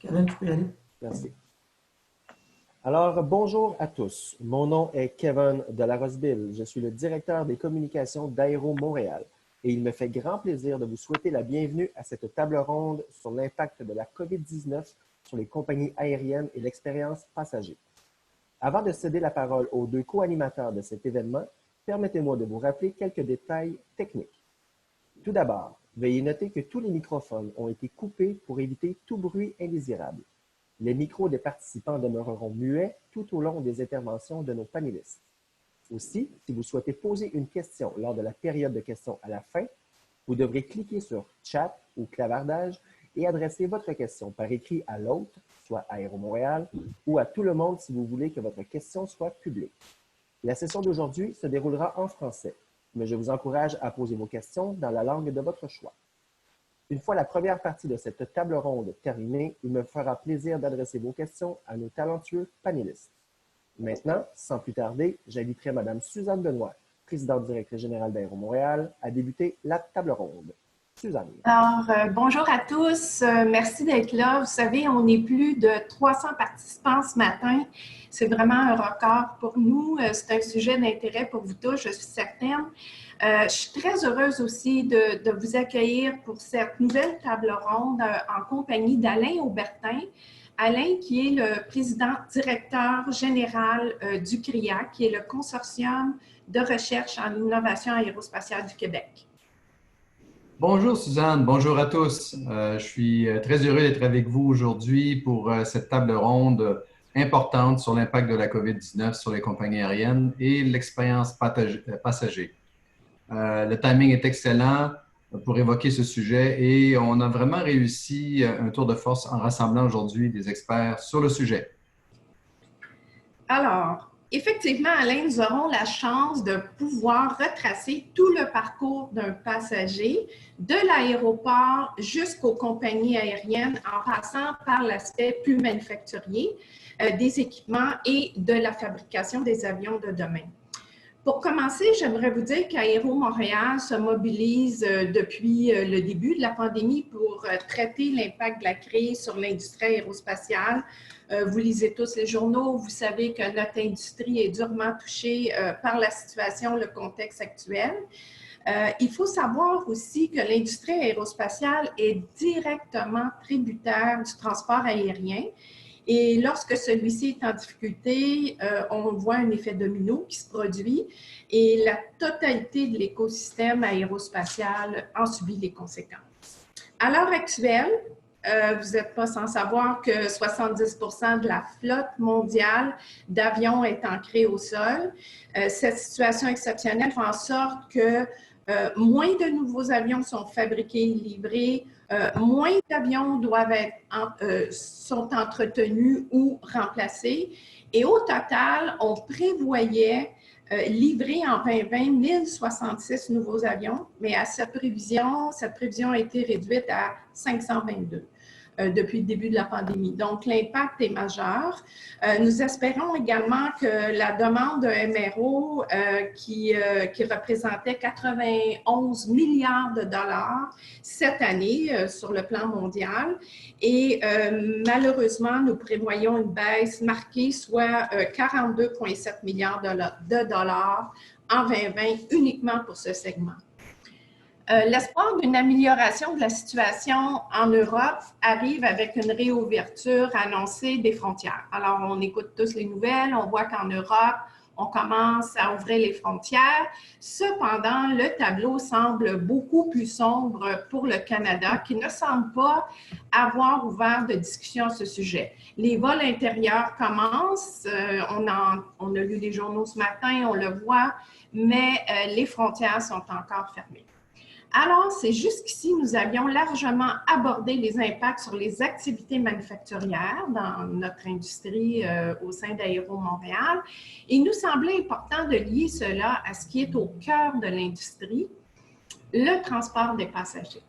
Kevin, tu peux y aller. Merci. Alors, bonjour à tous. Mon nom est Kevin de la Roseville. Je suis le directeur des communications d'Aéro Montréal et il me fait grand plaisir de vous souhaiter la bienvenue à cette table ronde sur l'impact de la COVID-19 sur les compagnies aériennes et l'expérience passager. Avant de céder la parole aux deux co-animateurs de cet événement, permettez-moi de vous rappeler quelques détails techniques. Tout d'abord, veuillez noter que tous les microphones ont été coupés pour éviter tout bruit indésirable. Les micros des participants demeureront muets tout au long des interventions de nos panélistes. Aussi, si vous souhaitez poser une question lors de la période de questions à la fin, vous devrez cliquer sur « Chat » ou « Clavardage » et adresser votre question par écrit à l'hôte, soit Aéro Montréal, ou à tout le monde si vous voulez que votre question soit publique. La session d'aujourd'hui se déroulera en français, mais je vous encourage à poser vos questions dans la langue de votre choix. Une fois la première partie de cette table ronde terminée, il me fera plaisir d'adresser vos questions à nos talentueux panélistes. Maintenant, sans plus tarder, j'inviterai Mme Suzanne Benoît, présidente directrice générale d'Aéro Montréal, à débuter la table ronde. Suzanne. Alors, bonjour à tous. Merci d'être là. Vous savez, on est plus de 300 participants ce matin. C'est vraiment un record pour nous. C'est un sujet d'intérêt pour vous tous, je suis certaine. Je suis très heureuse aussi de vous accueillir pour cette nouvelle table ronde en compagnie d'Alain Aubertin. Alain, qui est le président directeur général du CRIA, qui est le Consortium de recherche en innovation aérospatiale du Québec. Bonjour Suzanne, bonjour à tous. Je suis très heureux d'être avec vous aujourd'hui pour cette table ronde importante sur l'impact de la COVID-19 sur les compagnies aériennes et l'expérience passager. Le timing est excellent pour évoquer ce sujet et on a vraiment réussi un tour de force en rassemblant aujourd'hui des experts sur le sujet. Alors, effectivement, Alain, nous aurons la chance de pouvoir retracer tout le parcours d'un passager de l'aéroport jusqu'aux compagnies aériennes en passant par l'aspect plus manufacturier des équipements et de la fabrication des avions de demain. Pour commencer, j'aimerais vous dire qu'Aéro Montréal se mobilise depuis le début de la pandémie pour traiter l'impact de la crise sur l'industrie aérospatiale. Vous lisez tous les journaux, vous savez que notre industrie est durement touchée par la situation, le contexte actuel. Il faut savoir aussi que l'industrie aérospatiale est directement tributaire du transport aérien. Et lorsque celui-ci est en difficulté, on voit un effet domino qui se produit et la totalité de l'écosystème aérospatial en subit les conséquences. À l'heure actuelle, vous n'êtes pas sans savoir que 70% de la flotte mondiale d'avions est ancrée au sol. Cette situation exceptionnelle fait en sorte que moins de nouveaux avions sont fabriqués et livrés, moins d'avions sont entretenus ou remplacés. Et au total, on prévoyait livrer en 2020 1066 nouveaux avions, mais à cette prévision a été réduite à 522. Depuis le début de la pandémie. Donc, l'impact est majeur. Nous espérons également que la demande de MRO qui représentait 91 milliards de dollars cette année sur le plan mondial et malheureusement, nous prévoyons une baisse marquée, soit 42,7 milliards de dollars en 2020 uniquement pour ce segment. L'espoir d'une amélioration de la situation en Europe arrive avec une réouverture annoncée des frontières. Alors, on écoute tous les nouvelles, on voit qu'en Europe, on commence à ouvrir les frontières. Cependant, le tableau semble beaucoup plus sombre pour le Canada, qui ne semble pas avoir ouvert de discussion à ce sujet. Les vols intérieurs commencent, on a lu les journaux ce matin, on le voit, mais les frontières sont encore fermées. Alors, c'est jusqu'ici, nous avions largement abordé les impacts sur les activités manufacturières dans notre industrie au sein d'Aéro Montréal. Il nous semblait important de lier cela à ce qui est au cœur de l'industrie, le transport des passagers.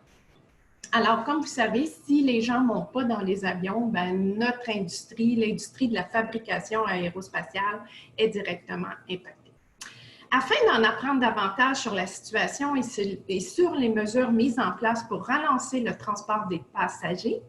Alors, comme vous savez, si les gens ne montent pas dans les avions, notre industrie, l'industrie de la fabrication aérospatiale est directement impactée. Afin d'en apprendre davantage sur la situation et sur les mesures mises en place pour relancer le transport des passagers,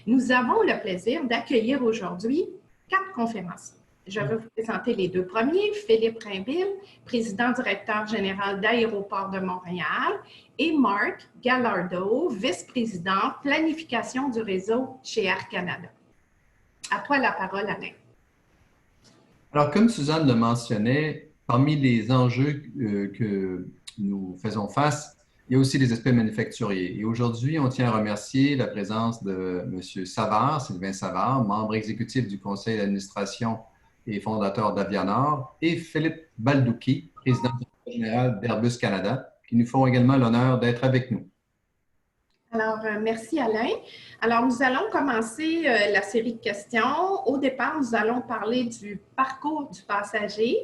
nous avons le plaisir d'accueillir aujourd'hui 4 conférenciers. Je vais vous présenter les 2 premiers, Philippe Rainville, président-directeur général d'Aéroports de Montréal, et Marc Gallardo, vice-président planification du réseau chez Air Canada. À toi la parole, Alain. Alors, comme Suzanne le mentionnait, parmi les enjeux que nous faisons face, il y a aussi les aspects manufacturiers. Et aujourd'hui, on tient à remercier la présence de M. Savard, Sylvain Savard, membre exécutif du conseil d'administration et fondateur d'Avianor, et Philippe Baldouki, président général d'Airbus Canada, qui nous font également l'honneur d'être avec nous. Alors, merci Alain. Alors, nous allons commencer la série de questions. Au départ, nous allons parler du parcours du passager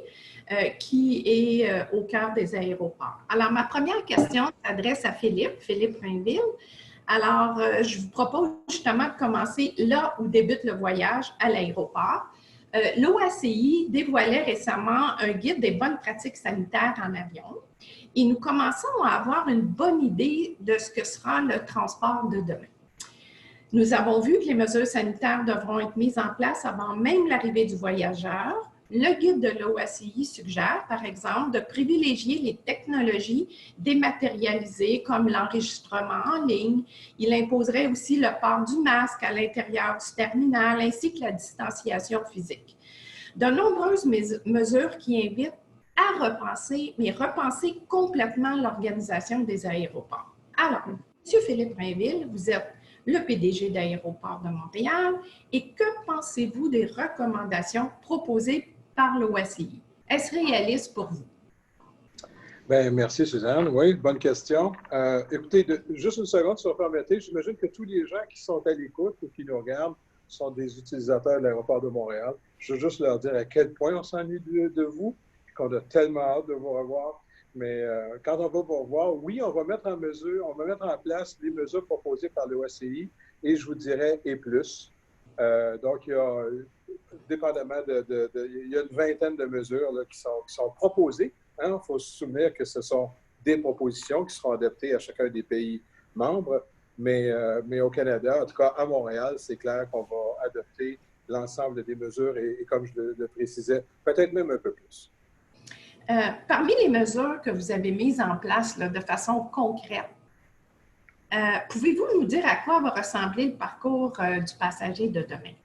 qui est au cœur des aéroports. Alors, ma première question s'adresse à Philippe Rainville. Alors, je vous propose justement de commencer là où débute le voyage, à l'aéroport. L'OACI dévoilait récemment un guide des bonnes pratiques sanitaires en avion. Et nous commençons à avoir une bonne idée de ce que sera le transport de demain. Nous avons vu que les mesures sanitaires devront être mises en place avant même l'arrivée du voyageur. Le guide de l'OACI suggère, par exemple, de privilégier les technologies dématérialisées comme l'enregistrement en ligne. Il imposerait aussi le port du masque à l'intérieur du terminal ainsi que la distanciation physique. De nombreuses mesures qui invitent à repenser, mais repenser complètement l'organisation des aéroports. Alors, M. Philippe Rainville, vous êtes le PDG d'Aéroports de Montréal et que pensez-vous des recommandations proposées par l'OACI? Est-ce réaliste pour vous? Bien, merci Suzanne. Oui, bonne question. Écoutez, juste une seconde, si vous permettez, j'imagine que tous les gens qui sont à l'écoute ou qui nous regardent sont des utilisateurs de l'Aéroport de Montréal. Je veux juste leur dire à quel point on s'ennuie de vous, qu'on a tellement hâte de vous revoir. Mais quand on va vous revoir, oui, on va mettre en place les mesures proposées par l'OACI et je vous dirais, et plus. Donc, il y a, dépendamment il y a une vingtaine de mesures là, qui sont proposées. Il faut se souvenir que ce sont des propositions qui seront adaptées à chacun des pays membres. Mais au Canada, en tout cas à Montréal, c'est clair qu'on va adopter l'ensemble des mesures et comme je le précisais, peut-être même un peu plus. Parmi les mesures que vous avez mises en place là, de façon concrète, pouvez-vous nous dire à quoi va ressembler le parcours du passager de demain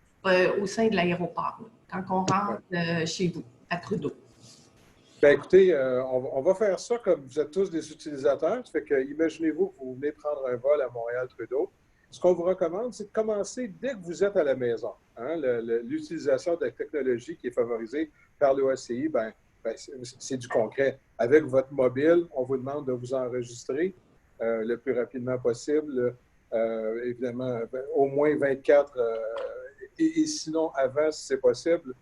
au sein de l'aéroport, quand on rentre chez vous, à Trudeau? Bien, écoutez, on va faire ça comme vous êtes tous des utilisateurs. Ça fait que, imaginez-vous que vous venez prendre un vol à Montréal-Trudeau. Ce qu'on vous recommande, c'est de commencer dès que vous êtes à la maison. Hein? L'utilisation de la technologie qui est favorisée par l'OACI, c'est du concret. Avec votre mobile, on vous demande de vous enregistrer le plus rapidement possible. Évidemment, au moins 24 et sinon avant, si c'est possible,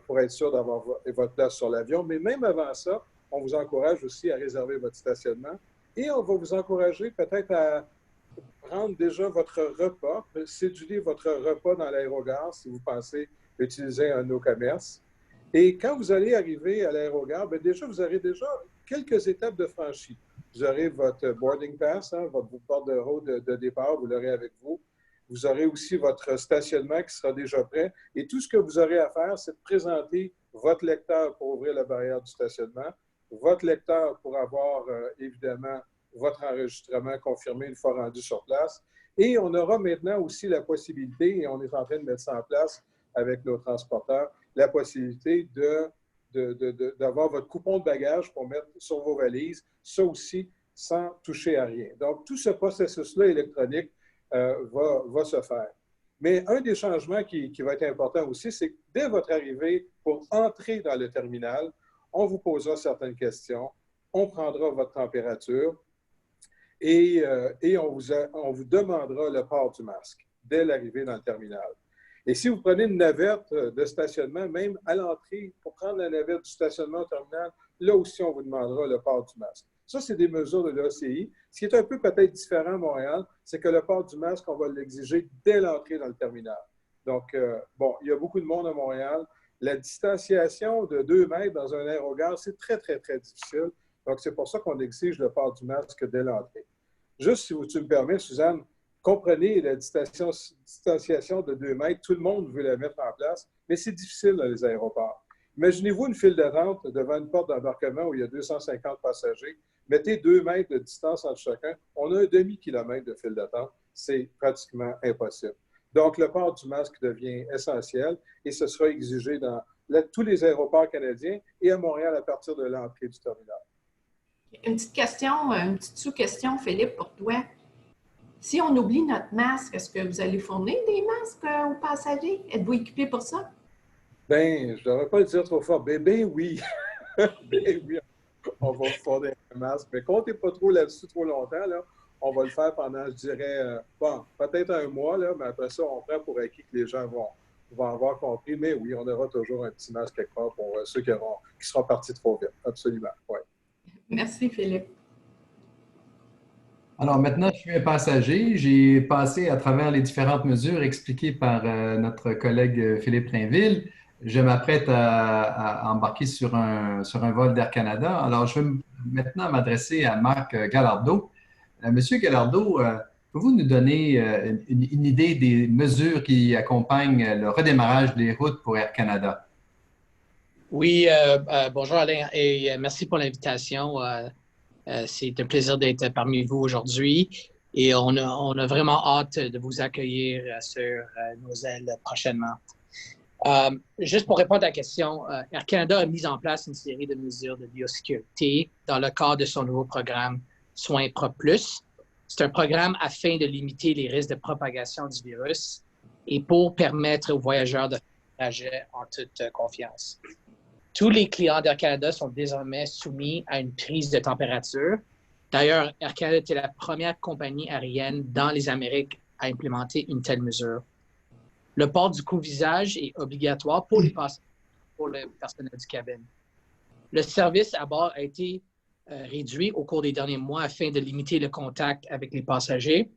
pour être sûr d'avoir votre place sur l'avion. Mais même avant ça, on vous encourage aussi à réserver votre stationnement et on va vous encourager peut-être à prendre déjà votre repas, céduler votre repas dans l'aérogare si vous pensez utiliser un de nos commerces. Et quand vous allez arriver à l'aérogare, déjà, vous aurez déjà quelques étapes de franchie. Vous aurez votre boarding pass, votre bordereau de départ, vous l'aurez avec vous. Vous aurez aussi votre stationnement qui sera déjà prêt. Et tout ce que vous aurez à faire, c'est de présenter votre lecteur pour ouvrir la barrière du stationnement, votre lecteur pour avoir, évidemment, votre enregistrement confirmé une fois rendu sur place. Et on aura maintenant aussi la possibilité, et on est en train de mettre ça en place avec nos transporteurs, la possibilité d'avoir votre coupon de bagage pour mettre sur vos valises, ça aussi sans toucher à rien. Donc, tout ce processus-là électronique va se faire. Mais un des changements qui va être important aussi, c'est que dès votre arrivée, pour entrer dans le terminal, on vous posera certaines questions, on prendra votre température et on vous demandera le port du masque dès l'arrivée dans le terminal. Et si vous prenez une navette de stationnement, même à l'entrée, pour prendre la navette du stationnement au terminal, là aussi, on vous demandera le port du masque. Ça, c'est des mesures de l'OACI. Ce qui est un peu peut-être différent à Montréal, c'est que le port du masque, on va l'exiger dès l'entrée dans le terminal. Donc, il y a beaucoup de monde à Montréal. La distanciation de 2 mètres dans un aérogare, c'est très, très, très difficile. Donc, c'est pour ça qu'on exige le port du masque dès l'entrée. Juste si tu me permets, Suzanne, comprenez la distanciation de 2 mètres. Tout le monde veut la mettre en place, mais c'est difficile dans les aéroports. Imaginez-vous une file d'attente devant une porte d'embarquement où il y a 250 passagers. Mettez 2 mètres de distance entre chacun. On a un demi-kilomètre de file d'attente. C'est pratiquement impossible. Donc, le port du masque devient essentiel et ce sera exigé dans tous les aéroports canadiens et à Montréal à partir de l'entrée du terminal. Une petite question, une petite sous-question, Philippe, pour toi. Si on oublie notre masque, est-ce que vous allez fournir des masques aux passagers? Êtes-vous équipés pour ça? Bien, je ne devrais pas le dire trop fort. Ben oui. Ben oui, on va fournir un masque. Mais comptez pas trop là-dessus trop longtemps. Là. On va le faire pendant, je dirais, bon, peut-être un mois, là, mais après ça, on prend pour acquis que les gens vont avoir compris. Mais oui, on aura toujours un petit masque quelque part pour ceux qui seront partis trop vite. Absolument, oui. Merci, Philippe. Alors maintenant, je suis un passager. J'ai passé à travers les différentes mesures expliquées par notre collègue Philippe Rainville. Je m'apprête à embarquer sur un vol d'Air Canada. Alors, je vais maintenant m'adresser à Marc Gallardeau. Monsieur Gallardeau, pouvez-vous nous donner une idée des mesures qui accompagnent le redémarrage des routes pour Air Canada? Oui, bonjour Alain et merci pour l'invitation. C'est un plaisir d'être parmi vous aujourd'hui et on a vraiment hâte de vous accueillir sur nos ailes prochainement. Juste pour répondre à la question, Air Canada a mis en place une série de mesures de biosécurité dans le cadre de son nouveau programme Soins Propres Plus. C'est un programme afin de limiter les risques de propagation du virus et pour permettre aux voyageurs de voyager en toute confiance. Tous les clients d'Air Canada sont désormais soumis à une prise de température. D'ailleurs, Air Canada était la première compagnie aérienne dans les Amériques à implémenter une telle mesure. Le port du couvre-visage est obligatoire pour les passagers, pour le personnel du cabine. Le service à bord a été réduit au cours des derniers mois afin de limiter le contact avec les passagers.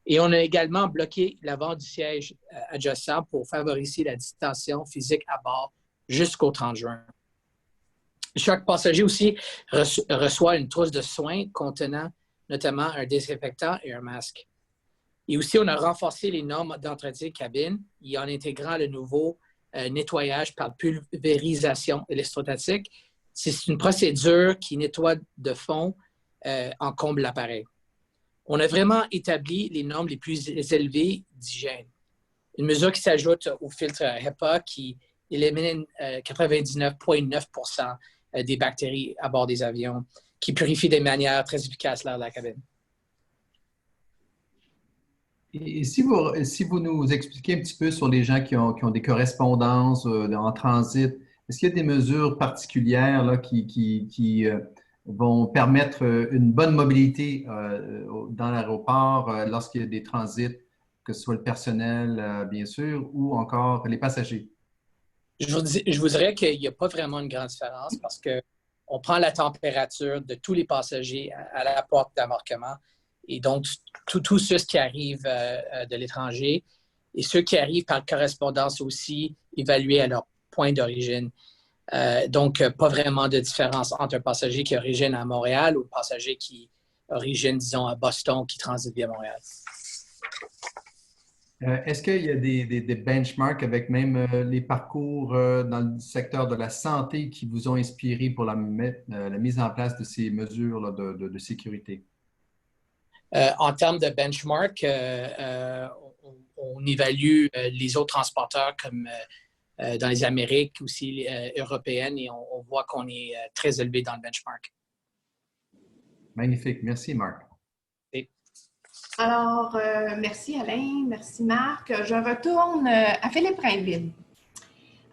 Et on a également bloqué l'avant du siège adjacent pour favoriser la distanciation physique à bord jusqu'au 30 juin. Chaque passager aussi reçoit une trousse de soins contenant notamment un désinfectant et un masque. Et aussi, on a renforcé les normes d'entretien de cabine en intégrant le nouveau nettoyage par pulvérisation électrostatique. C'est une procédure qui nettoie de fond en comble l'appareil. On a vraiment établi les normes les plus élevées d'hygiène. Une mesure qui s'ajoute au filtre HEPA qui élimine 99,9% des bactéries à bord des avions, qui purifient de manière très efficace l'air de la cabine. Et si vous nous expliquez un petit peu sur les gens qui ont des correspondances en transit, est-ce qu'il y a des mesures particulières là, qui vont permettre une bonne mobilité dans l'aéroport lorsqu'il y a des transits, que ce soit le personnel, bien sûr, ou encore les passagers? Je vous dirais qu'il n'y a pas vraiment une grande différence parce qu'on prend la température de tous les passagers à la porte d'embarquement et donc tous ceux qui arrivent de l'étranger et ceux qui arrivent par correspondance aussi évalués à leur point d'origine. Donc, pas vraiment de différence entre un passager qui origine à Montréal ou un passager qui origine, disons, à Boston qui transite via Montréal. Est-ce qu'il y a des benchmarks avec même les parcours dans le secteur de la santé qui vous ont inspiré pour la mise en place de ces mesures là, de sécurité? En termes de benchmark, on évalue les autres transporteurs comme dans les Amériques, aussi européennes, et on voit qu'on est très élevé dans le benchmark. Magnifique. Merci, Marc. Alors, merci Alain, merci Marc. Je retourne à Philippe Rainville.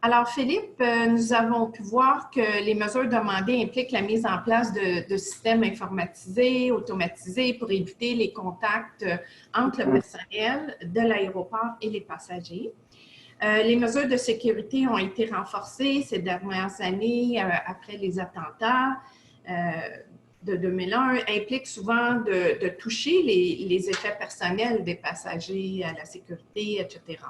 Alors, Philippe, nous avons pu voir que les mesures demandées impliquent la mise en place de systèmes informatisés, automatisés pour éviter les contacts entre le personnel de l'aéroport et les passagers. Les mesures de sécurité ont été renforcées ces dernières années après les attentats de 2001, impliquent souvent de toucher les effets personnels des passagers, à la sécurité, etc.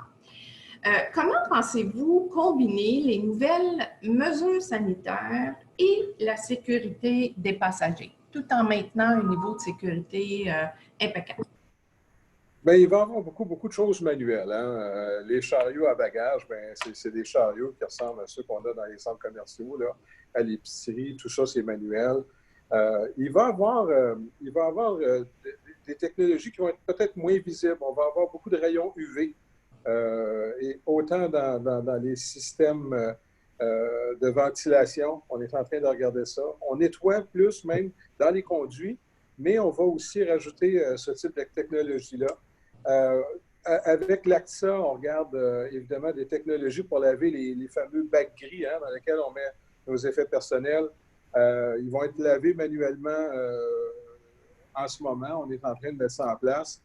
Comment pensez-vous combiner les nouvelles mesures sanitaires et la sécurité des passagers, tout en maintenant un niveau de sécurité impeccable? Bien, il va y avoir beaucoup de choses manuelles. Hein. Les chariots à bagages, bien, c'est des chariots qui ressemblent à ceux qu'on a dans les centres commerciaux, là, à l'épicerie. Tout ça, c'est manuel. Il va y avoir, des technologies qui vont être peut-être moins visibles. On va avoir beaucoup de rayons UV. Et autant dans les systèmes de ventilation, on est en train de regarder ça. On nettoie plus même dans les conduits, mais on va aussi rajouter ce type de technologie-là. Avec l'ACTA, on regarde évidemment des technologies pour laver les fameux bacs gris hein, dans lesquels on met nos effets personnels. Ils vont être lavés manuellement en ce moment. On est en train de mettre ça en place.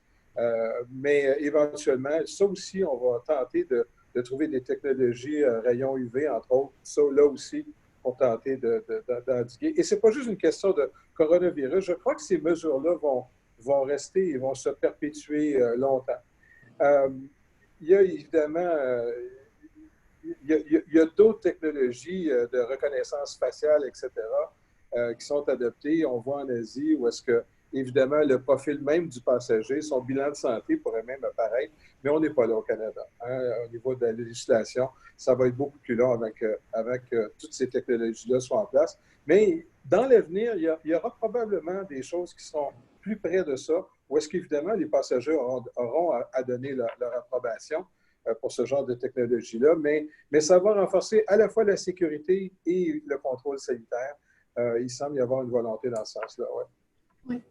Mais éventuellement, ça aussi, on va tenter de trouver des technologies rayons UV, entre autres. Ça, là aussi, pour tenter d'endiguer. Et ce n'est pas juste une question de coronavirus. Je crois que ces mesures-là vont rester et vont se perpétuer longtemps. Il y a évidemment il y a d'autres technologies de reconnaissance faciale, etc., qui sont adoptées. On voit en Asie où est-ce que, évidemment, le profil même du passager, son bilan de santé pourrait même apparaître, mais on n'est pas là au Canada. Hein, au niveau de la législation, ça va être beaucoup plus long avant que toutes ces technologies-là soient en place. Mais dans l'avenir, il y aura probablement des choses qui seront plus près de ça, où est-ce qu'évidemment, les passagers auront à donner leur approbation pour ce genre de technologie-là, mais ça va renforcer à la fois la sécurité et le contrôle sanitaire. Il semble y avoir une volonté dans ce sens-là, ouais. Oui.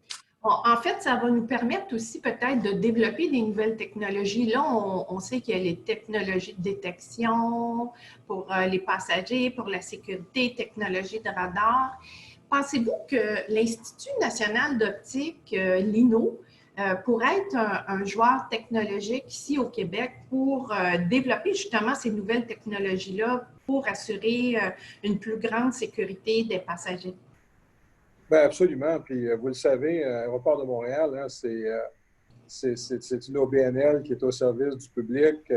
Bon, en fait, ça va nous permettre aussi peut-être de développer des nouvelles technologies. Là, on sait qu'il y a les technologies de détection pour les passagers, pour la sécurité, technologies de radar. Pensez-vous que l'Institut national d'optique, l'INO, pourrait être un joueur technologique ici au Québec pour développer justement ces nouvelles technologies-là pour assurer une plus grande sécurité des passagers? Bien, absolument. Puis, vous le savez, Aéroport de Montréal, hein, c'est une OBNL qui est au service du public.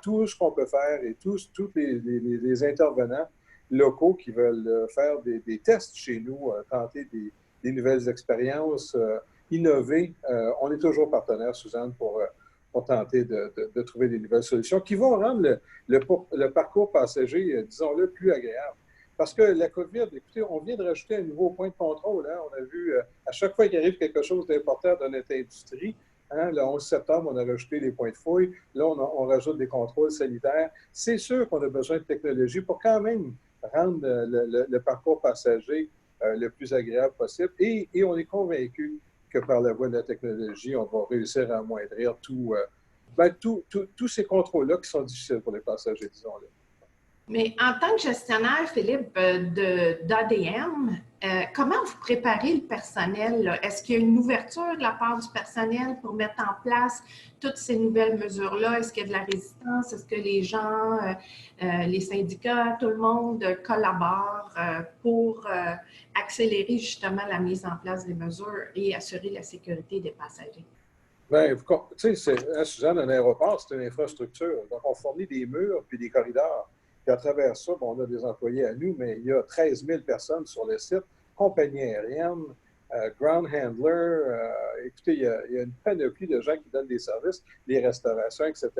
Tout ce qu'on peut faire et tous les intervenants locaux qui veulent faire des tests chez nous, tenter des nouvelles expériences, innover, on est toujours partenaire, Suzanne, pour tenter de trouver des nouvelles solutions qui vont rendre le parcours passager, disons-le, plus agréable. Parce que la COVID, écoutez, on vient de rajouter un nouveau point de contrôle. Hein. On a vu, à chaque fois qu'il arrive quelque chose d'important dans notre industrie, hein, le 11 septembre, on a rajouté les points de fouille. Là, on rajoute des contrôles sanitaires. C'est sûr qu'on a besoin de technologie pour quand même rendre le parcours passager le plus agréable possible. Et on est convaincu que par la voie de la technologie, on va réussir à amoindrir tous ces contrôles-là qui sont difficiles pour les passagers, disons-le. Mais en tant que gestionnaire, Philippe, d'ADM, comment vous préparez le personnel? Est-ce qu'il y a une ouverture de la part du personnel pour mettre en place toutes ces nouvelles mesures-là? Est-ce qu'il y a de la résistance? Est-ce que les gens, les syndicats, tout le monde collabore pour accélérer justement la mise en place des mesures et assurer la sécurité des passagers? Bien, tu sais, Suzanne, un aéroport, c'est une infrastructure. Donc, on fournit des murs puis des corridors. Puis à travers ça, bon, on a des employés à nous, mais il y a 13 000 personnes sur le site, compagnie aérienne, ground handler. Écoutez, il y a une panoplie de gens qui donnent des services, les restaurations, etc.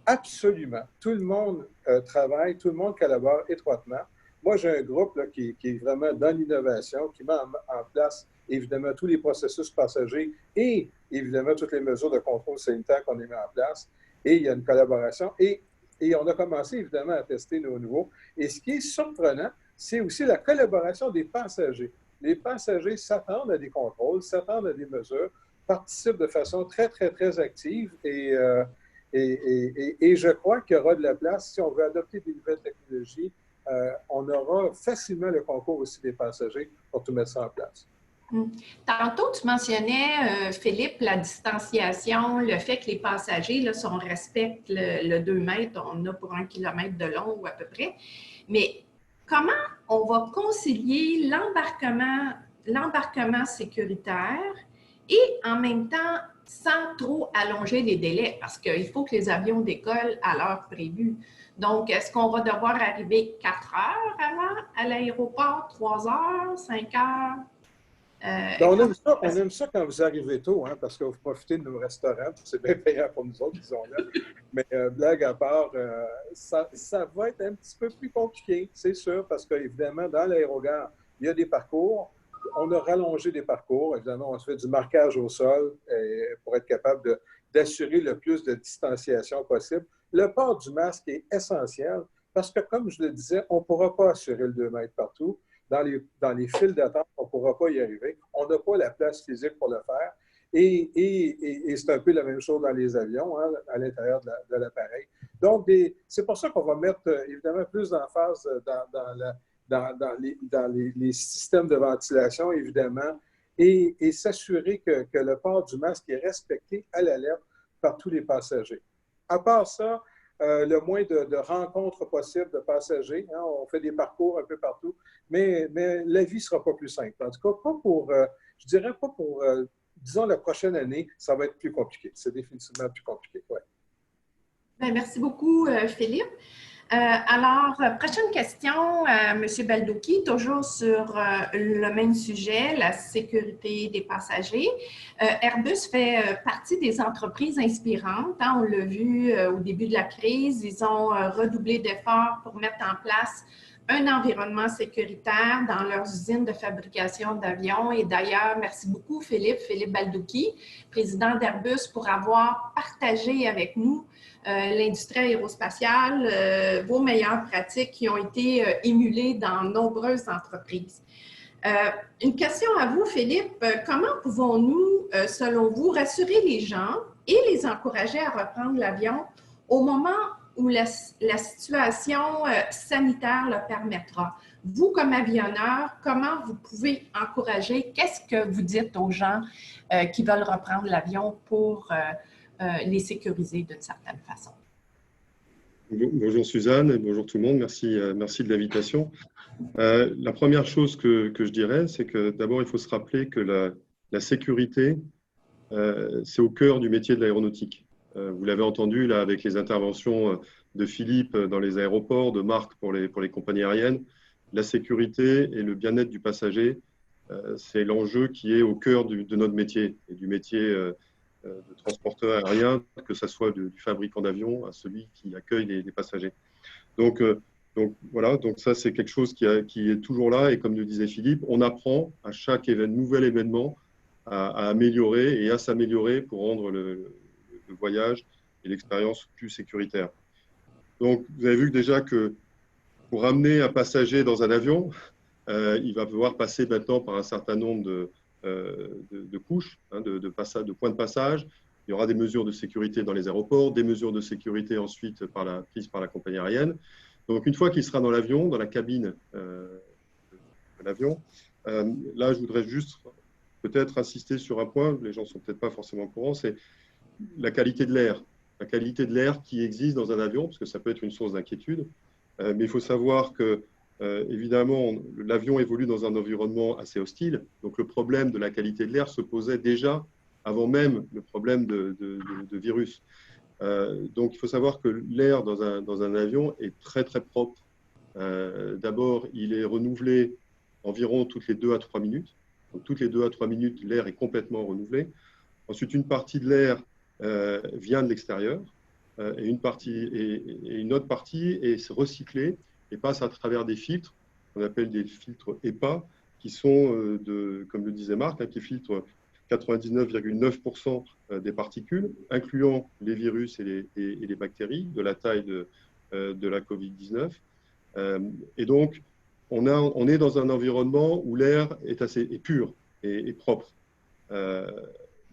Absolument. Tout le monde travaille, tout le monde collabore étroitement. Moi, j'ai un groupe là, qui est vraiment dans l'innovation, qui met en place, évidemment, tous les processus passagers et, évidemment, toutes les mesures de contrôle sanitaire qu'on a mis en place. Et il y a une collaboration. Et on a commencé, évidemment, à tester nos nouveaux. Et ce qui est surprenant, c'est aussi la collaboration des passagers. Les passagers s'attendent à des contrôles, s'attendent à des mesures, participent de façon très, très, très active. Et je crois qu'il y aura de la place. Si on veut adopter des nouvelles technologies, on aura facilement le concours aussi des passagers pour tout mettre ça en place. Tantôt, tu mentionnais, Philippe, la distanciation, le fait que les passagers, là, si on respecte le 2 mètres, on a pour 1 kilomètre de long ou à peu près. Mais comment on va concilier l'embarquement sécuritaire et en même temps sans trop allonger les délais parce qu'il faut que les avions décollent à l'heure prévue. Donc, est-ce qu'on va devoir arriver 4 heures avant à l'aéroport, 3 heures, 5 heures? Ben, on aime ça quand vous arrivez tôt, hein, parce que vous profitez de nos restaurants, c'est bien payant pour nous autres qui sont là. Mais blague à part, ça va être un petit peu plus compliqué, c'est sûr, parce qu'évidemment, dans l'aérogare, il y a des parcours. On a rallongé des parcours. Évidemment, on se fait du marquage au sol pour être capable d'assurer le plus de distanciation possible. Le port du masque est essentiel parce que, comme je le disais, on ne pourra pas assurer le 2 mètres partout. Dans les files d'attente, on ne pourra pas y arriver. On n'a pas la place physique pour le faire. Et c'est un peu la même chose dans les avions, hein, à l'intérieur de l'appareil. Donc, c'est pour ça qu'on va mettre évidemment plus d'emphase dans les systèmes de ventilation, évidemment, et s'assurer que le port du masque est respecté à la lettre par tous les passagers. À part ça, le moins de rencontres possibles de passagers. Hein, on fait des parcours un peu partout, mais la vie ne sera pas plus simple. En tout cas, pas pour, je dirais pas pour, disons, la prochaine année, ça va être plus compliqué. C'est définitivement plus compliqué, ouais. Bien, merci beaucoup, Philippe. Alors, prochaine question, M. Baldouki, toujours sur le même sujet, la sécurité des passagers. Airbus fait partie des entreprises inspirantes. Hein, on l'a vu au début de la crise, ils ont redoublé d'efforts pour mettre en place un environnement sécuritaire dans leurs usines de fabrication d'avions. Et d'ailleurs, merci beaucoup, Philippe Baldouki, président d'Airbus, pour avoir partagé avec nous l'industrie aérospatiale, vos meilleures pratiques qui ont été émulées dans nombreuses entreprises. Une question à vous, Philippe. Comment pouvons-nous, selon vous, rassurer les gens et les encourager à reprendre l'avion au moment où la situation sanitaire le permettra? Vous, comme avionneur, comment vous pouvez encourager? Qu'est-ce que vous dites aux gens qui veulent reprendre l'avion pour les sécuriser d'une certaine façon? Bonjour Suzanne et bonjour tout le monde. Merci de l'invitation. La première chose que je dirais, c'est que d'abord, il faut se rappeler que la sécurité, c'est au cœur du métier de l'aéronautique. Vous l'avez entendu là avec les interventions de Philippe dans les aéroports, de Marc pour les compagnies aériennes. La sécurité et le bien-être du passager, c'est l'enjeu qui est au cœur de notre métier et du métier de transporteur aérien, que ce soit du fabricant d'avions à celui qui accueille les passagers. Donc voilà, donc ça c'est quelque chose qui est toujours là et comme le disait Philippe, on apprend à chaque nouvel événement à améliorer et à s'améliorer pour rendre le voyage et l'expérience plus sécuritaire. Donc vous avez vu déjà que pour amener un passager dans un avion, il va devoir passer maintenant par un certain nombre de couches, hein, de points de passage. Il y aura des mesures de sécurité dans les aéroports, des mesures de sécurité ensuite prises par la compagnie aérienne. Donc, une fois qu'il sera dans l'avion, dans la cabine de l'avion, là, je voudrais juste peut-être insister sur un point, les gens ne sont peut-être pas forcément au courant, c'est la qualité de l'air. La qualité de l'air qui existe dans un avion, parce que ça peut être une source d'inquiétude. Mais il faut savoir que évidemment, l'avion évolue dans un environnement assez hostile. Donc, le problème de la qualité de l'air se posait déjà avant même le problème de virus. Donc, il faut savoir que l'air dans un avion est très, très propre. D'abord, il est renouvelé environ toutes les 2 à 3 minutes. Donc, toutes les 2 à 3 minutes, l'air est complètement renouvelé. Ensuite, une partie de l'air vient de l'extérieur et une autre partie est recyclée et passe à travers des filtres, qu'on appelle des filtres EPA, qui sont, comme le disait Marc, hein, qui filtrent 99,9% des particules, incluant les virus et les bactéries de la taille de la COVID-19. Et donc, on est dans un environnement où l'air est pur et propre.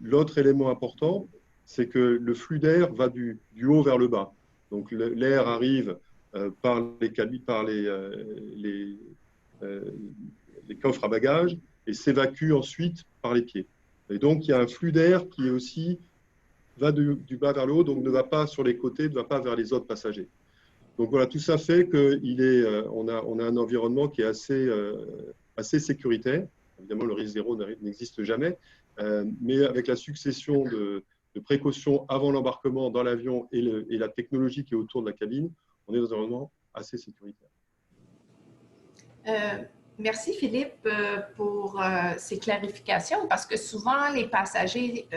L'autre élément important, c'est que le flux d'air va du haut vers le bas. Donc, l'air arrive par les coffres à bagages et s'évacue ensuite par les pieds. Et donc, il y a un flux d'air qui est aussi va du bas vers le haut, donc ne va pas sur les côtés, ne va pas vers les autres passagers. Donc voilà, tout ça fait qu'on a un environnement qui est assez sécuritaire. Évidemment, le risque zéro n'existe jamais, mais avec la succession de précautions avant l'embarquement dans l'avion et la technologie qui est autour de la cabine, on est dans un environnement assez sécuritaire. Merci Philippe pour ces clarifications parce que souvent les passagers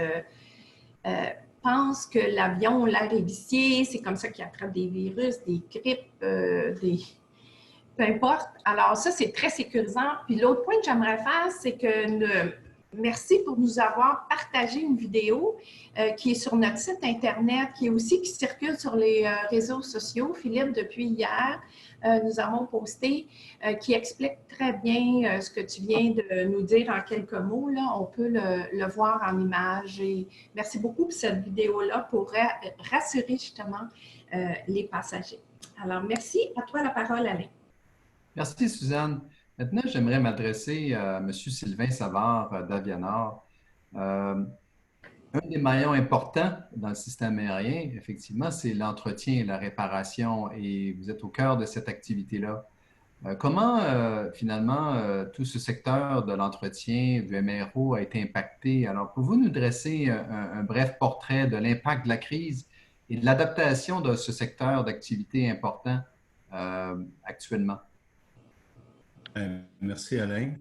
pensent que l'avion, l'air est vicié, c'est comme ça qu'ils attrapent des virus, des grippes, peu importe. Alors ça, c'est très sécurisant. Puis l'autre point que j'aimerais faire, c'est que merci pour nous avoir partagé une vidéo qui est sur notre site Internet, qui circule sur les réseaux sociaux. Philippe, depuis hier, nous avons posté, qui explique très bien ce que tu viens de nous dire en quelques mots. Là. On peut le voir en image. Et merci beaucoup pour cette vidéo-là pour rassurer justement les passagers. Alors, merci. À toi la parole, Alain. Merci, Suzanne. Maintenant, j'aimerais m'adresser à M. Sylvain Savard d'Avianor. Un des maillons importants dans le système aérien, effectivement, c'est l'entretien et la réparation, et vous êtes au cœur de cette activité-là. Comment, finalement, tout ce secteur de l'entretien du MRO a été impacté? Alors, pouvez-vous nous dresser un bref portrait de l'impact de la crise et de l'adaptation de ce secteur d'activité important actuellement? Merci, Alain.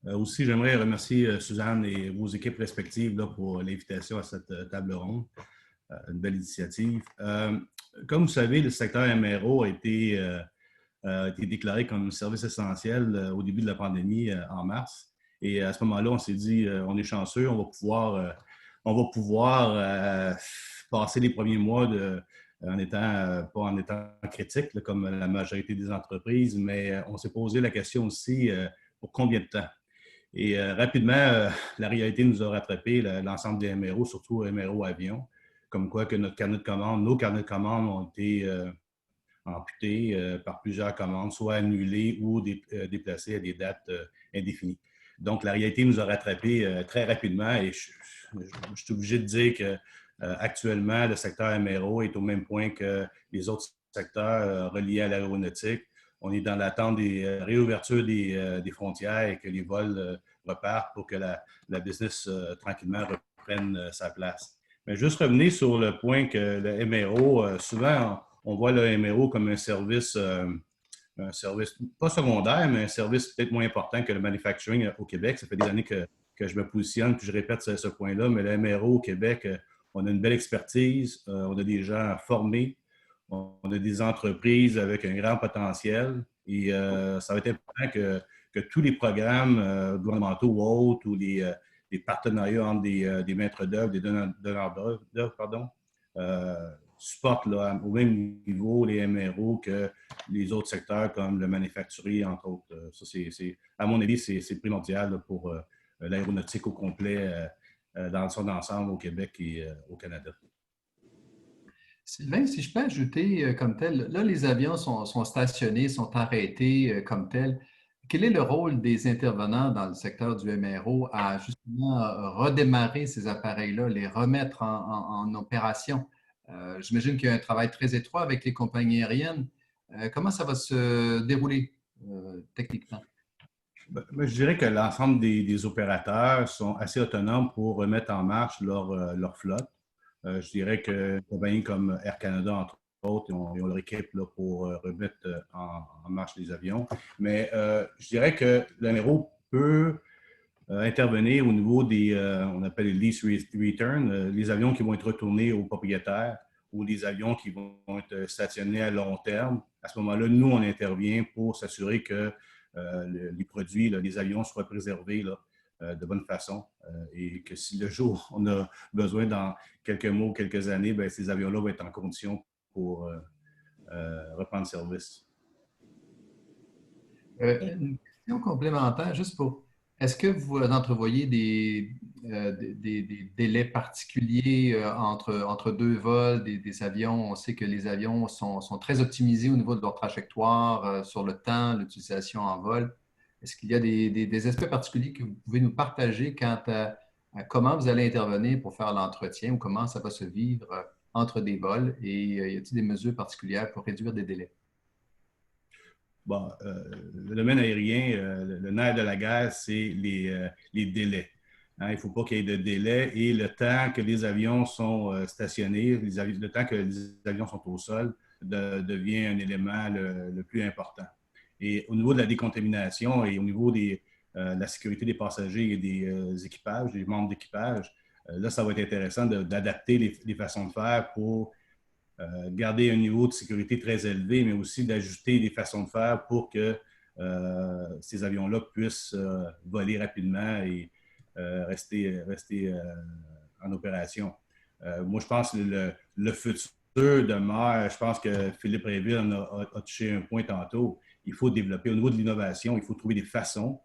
Aussi, j'aimerais remercier Suzanne et vos équipes respectives là, pour l'invitation à cette table ronde. Une belle initiative. Comme vous savez, le secteur MRO a été déclaré comme service essentiel au début de la pandémie en mars. Et à ce moment-là, on s'est dit, on est chanceux, on va pouvoir passer les premiers mois pas en étant critique, là, comme la majorité des entreprises, mais on s'est posé la question aussi pour combien de temps. Et rapidement, la réalité nous a rattrapé, l'ensemble des MRO, surtout MRO avion, comme quoi que nos carnets de commandes ont été amputés par plusieurs commandes, soit annulées ou déplacées à des dates indéfinies. Donc, la réalité nous a rattrapés très rapidement et je suis obligé de dire que actuellement, le secteur MRO est au même point que les autres secteurs reliés à l'aéronautique. On est dans l'attente des réouvertures des frontières et que les vols repartent pour que la business tranquillement reprenne sa place. Mais juste revenir sur le point que le MRO, souvent, on voit le MRO comme un service pas secondaire, mais un service peut-être moins important que le manufacturing au Québec. Ça fait des années que je me positionne, puis je répète ce point-là, mais le MRO au Québec, on a une belle expertise, on a des gens formés, on a des entreprises avec un grand potentiel et ça va être important que tous les programmes gouvernementaux ou autres ou les partenariats entre des maîtres d'œuvre, des donneurs d'œuvre, supportent là, au même niveau les MRO que les autres secteurs comme le manufacturier, entre autres. Ça, à mon avis, c'est primordial là, pour l'aéronautique au complet dans son ensemble au Québec et au Canada. Sylvain, si je peux ajouter comme tel, là, les avions sont stationnés, sont arrêtés comme tel. Quel est le rôle des intervenants dans le secteur du MRO à justement redémarrer ces appareils-là, les remettre en opération? J'imagine qu'il y a un travail très étroit avec les compagnies aériennes. Comment ça va se dérouler techniquement? Je dirais que l'ensemble des opérateurs sont assez autonomes pour remettre en marche leur flotte. Je dirais que compagnies comme Air Canada, entre autres, ils ont leur équipe là, pour remettre en marche les avions. Mais je dirais que le MRO peut intervenir au niveau on appelle les lease return, les avions qui vont être retournés aux propriétaires ou les avions qui vont être stationnés à long terme. À ce moment-là, nous, on intervient pour s'assurer que les produits, là, les avions soient préservés là, de bonne façon et que si le jour on a besoin dans quelques mois ou quelques années, bien, ces avions-là vont être en condition pour reprendre service. Une question complémentaire, juste pour... Est-ce que vous entrevoyez des délais particuliers entre deux vols des avions? On sait que les avions sont très optimisés au niveau de leur trajectoire, sur le temps, l'utilisation en vol. Est-ce qu'il y a des aspects particuliers que vous pouvez nous partager quant à comment vous allez intervenir pour faire l'entretien ou comment ça va se vivre entre des vols? Et y a-t-il des mesures particulières pour réduire des délais? Bon, le domaine aérien, le nerf de la guerre, c'est les délais. Hein, il ne faut pas qu'il y ait de délai et le temps que les avions sont stationnés, le temps que les avions sont au sol devient un élément le plus important. Et au niveau de la décontamination et au niveau de la sécurité des passagers et des équipages, des membres d'équipage, là, ça va être intéressant d'adapter les façons de faire pour garder un niveau de sécurité très élevé, mais aussi d'ajuster les façons de faire pour que ces avions-là puissent voler rapidement et rester en opération. Moi, je pense que le futur demeure, je pense que Philippe Réville a touché un point tantôt. Il faut développer, au niveau de l'innovation, il faut trouver des façons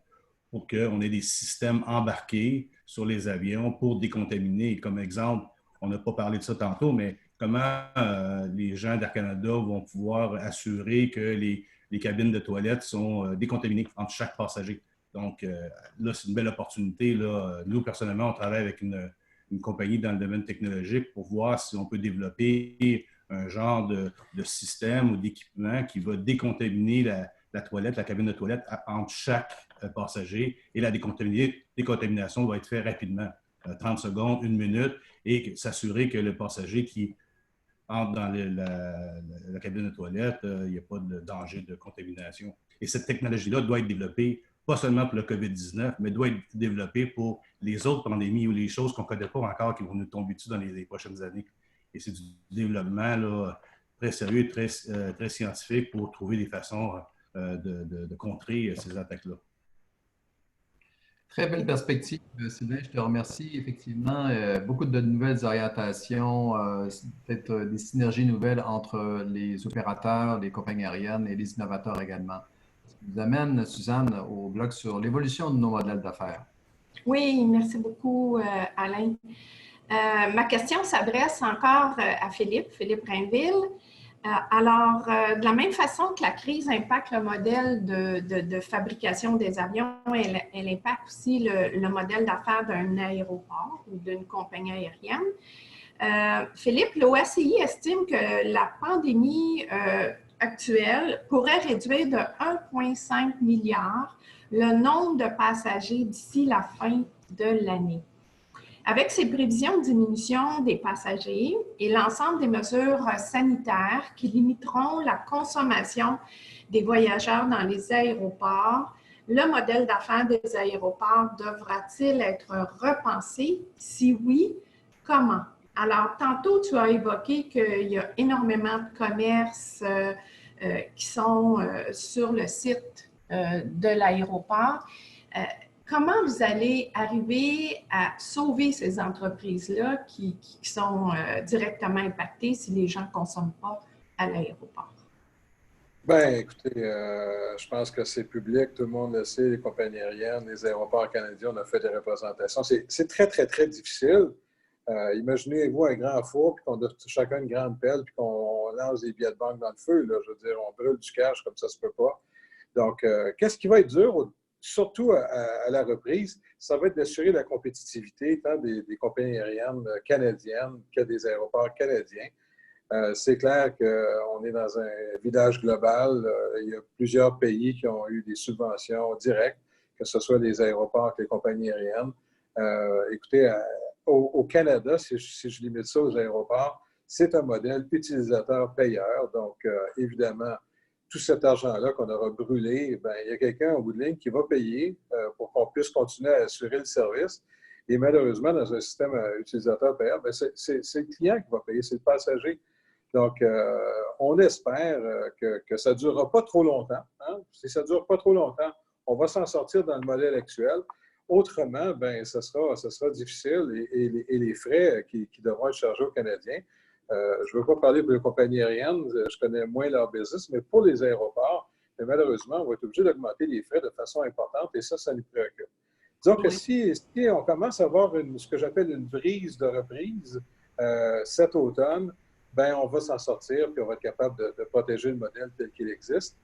pour qu'on ait des systèmes embarqués sur les avions pour décontaminer. Comme exemple, on n'a pas parlé de ça tantôt, mais comment les gens d'Air Canada vont pouvoir assurer que les cabines de toilettes sont décontaminées entre chaque passager. Donc, là, c'est une belle opportunité. Là. Nous, personnellement, on travaille avec une compagnie dans le domaine technologique pour voir si on peut développer un genre de système ou d'équipement qui va décontaminer la toilette, la cabine de toilette entre chaque passager. Et la décontamination va être faite rapidement, 30 secondes, 1 minute, et s'assurer que le passager qui entre dans la cabine de toilette, il n'y a pas de danger de contamination. Et cette technologie-là doit être développée pas seulement pour le COVID-19, mais doit être développée pour les autres pandémies ou les choses qu'on ne connaît pas encore qui vont nous tomber dessus dans les prochaines années. Et c'est du développement là, très sérieux, très scientifique pour trouver des façons de contrer ces attaques-là. Très belle perspective, Sylvain, je te remercie. Effectivement, beaucoup de nouvelles orientations, peut-être des synergies nouvelles entre les opérateurs, les compagnies aériennes et les innovateurs également. Ce qui nous amène, Suzanne, au bloc sur l'évolution de nos modèles d'affaires. Oui, merci beaucoup, Alain. Ma question s'adresse encore à Philippe Rainville. Alors, de la même façon que la crise impacte le modèle de fabrication des avions, elle impacte aussi le modèle d'affaires d'un aéroport ou d'une compagnie aérienne. Philippe, l'OACI estime que la pandémie actuelle pourrait réduire de 1,5 milliard le nombre de passagers d'ici la fin de l'année. Avec ces prévisions de diminution des passagers et l'ensemble des mesures sanitaires qui limiteront la consommation des voyageurs dans les aéroports, le modèle d'affaires des aéroports devra-t-il être repensé? Si oui, comment? Alors, tantôt, tu as évoqué qu'il y a énormément de commerces qui sont sur le site de l'aéroport. Comment vous allez arriver à sauver ces entreprises-là qui sont directement impactées si les gens ne consomment pas à l'aéroport? Bien, écoutez, je pense que c'est public, tout le monde le sait, les compagnies aériennes, les aéroports canadiens, on a fait des représentations. C'est très, très, très difficile. Imaginez-vous un grand four, puis qu'on a chacun une grande pelle, puis qu'on lance des billets de banque dans le feu. Là, je veux dire, on brûle du cash comme ça se peut pas. Donc, qu'est-ce qui va être dur surtout à la reprise, ça va être d'assurer la compétitivité tant des compagnies aériennes canadiennes que des aéroports canadiens. C'est clair qu'on est dans un village global. Il y a plusieurs pays qui ont eu des subventions directes, que ce soit les aéroports que les compagnies aériennes. Écoutez, au Canada, si je limite ça aux aéroports, c'est un modèle utilisateur-payeur. Donc, évidemment, tout cet argent-là qu'on aura brûlé, bien, il y a quelqu'un au bout de ligne qui va payer pour qu'on puisse continuer à assurer le service. Et malheureusement, dans un système utilisateur-payeur, bien, c'est le client qui va payer, c'est le passager. Donc, on espère que ça ne durera pas trop longtemps. Hein? Si ça ne dure pas trop longtemps, on va s'en sortir dans le modèle actuel. Autrement, bien, ça sera difficile et les frais qui devront être chargés aux Canadiens. Je ne veux pas parler pour les compagnies aériennes, je connais moins leur business, mais pour les aéroports, malheureusement, on va être obligé d'augmenter les frais de façon importante et ça nous préoccupe. Disons que si on commence à avoir ce que j'appelle une brise de reprise cet automne, bien, on va s'en sortir puis on va être capable de protéger le modèle tel qu'il existe.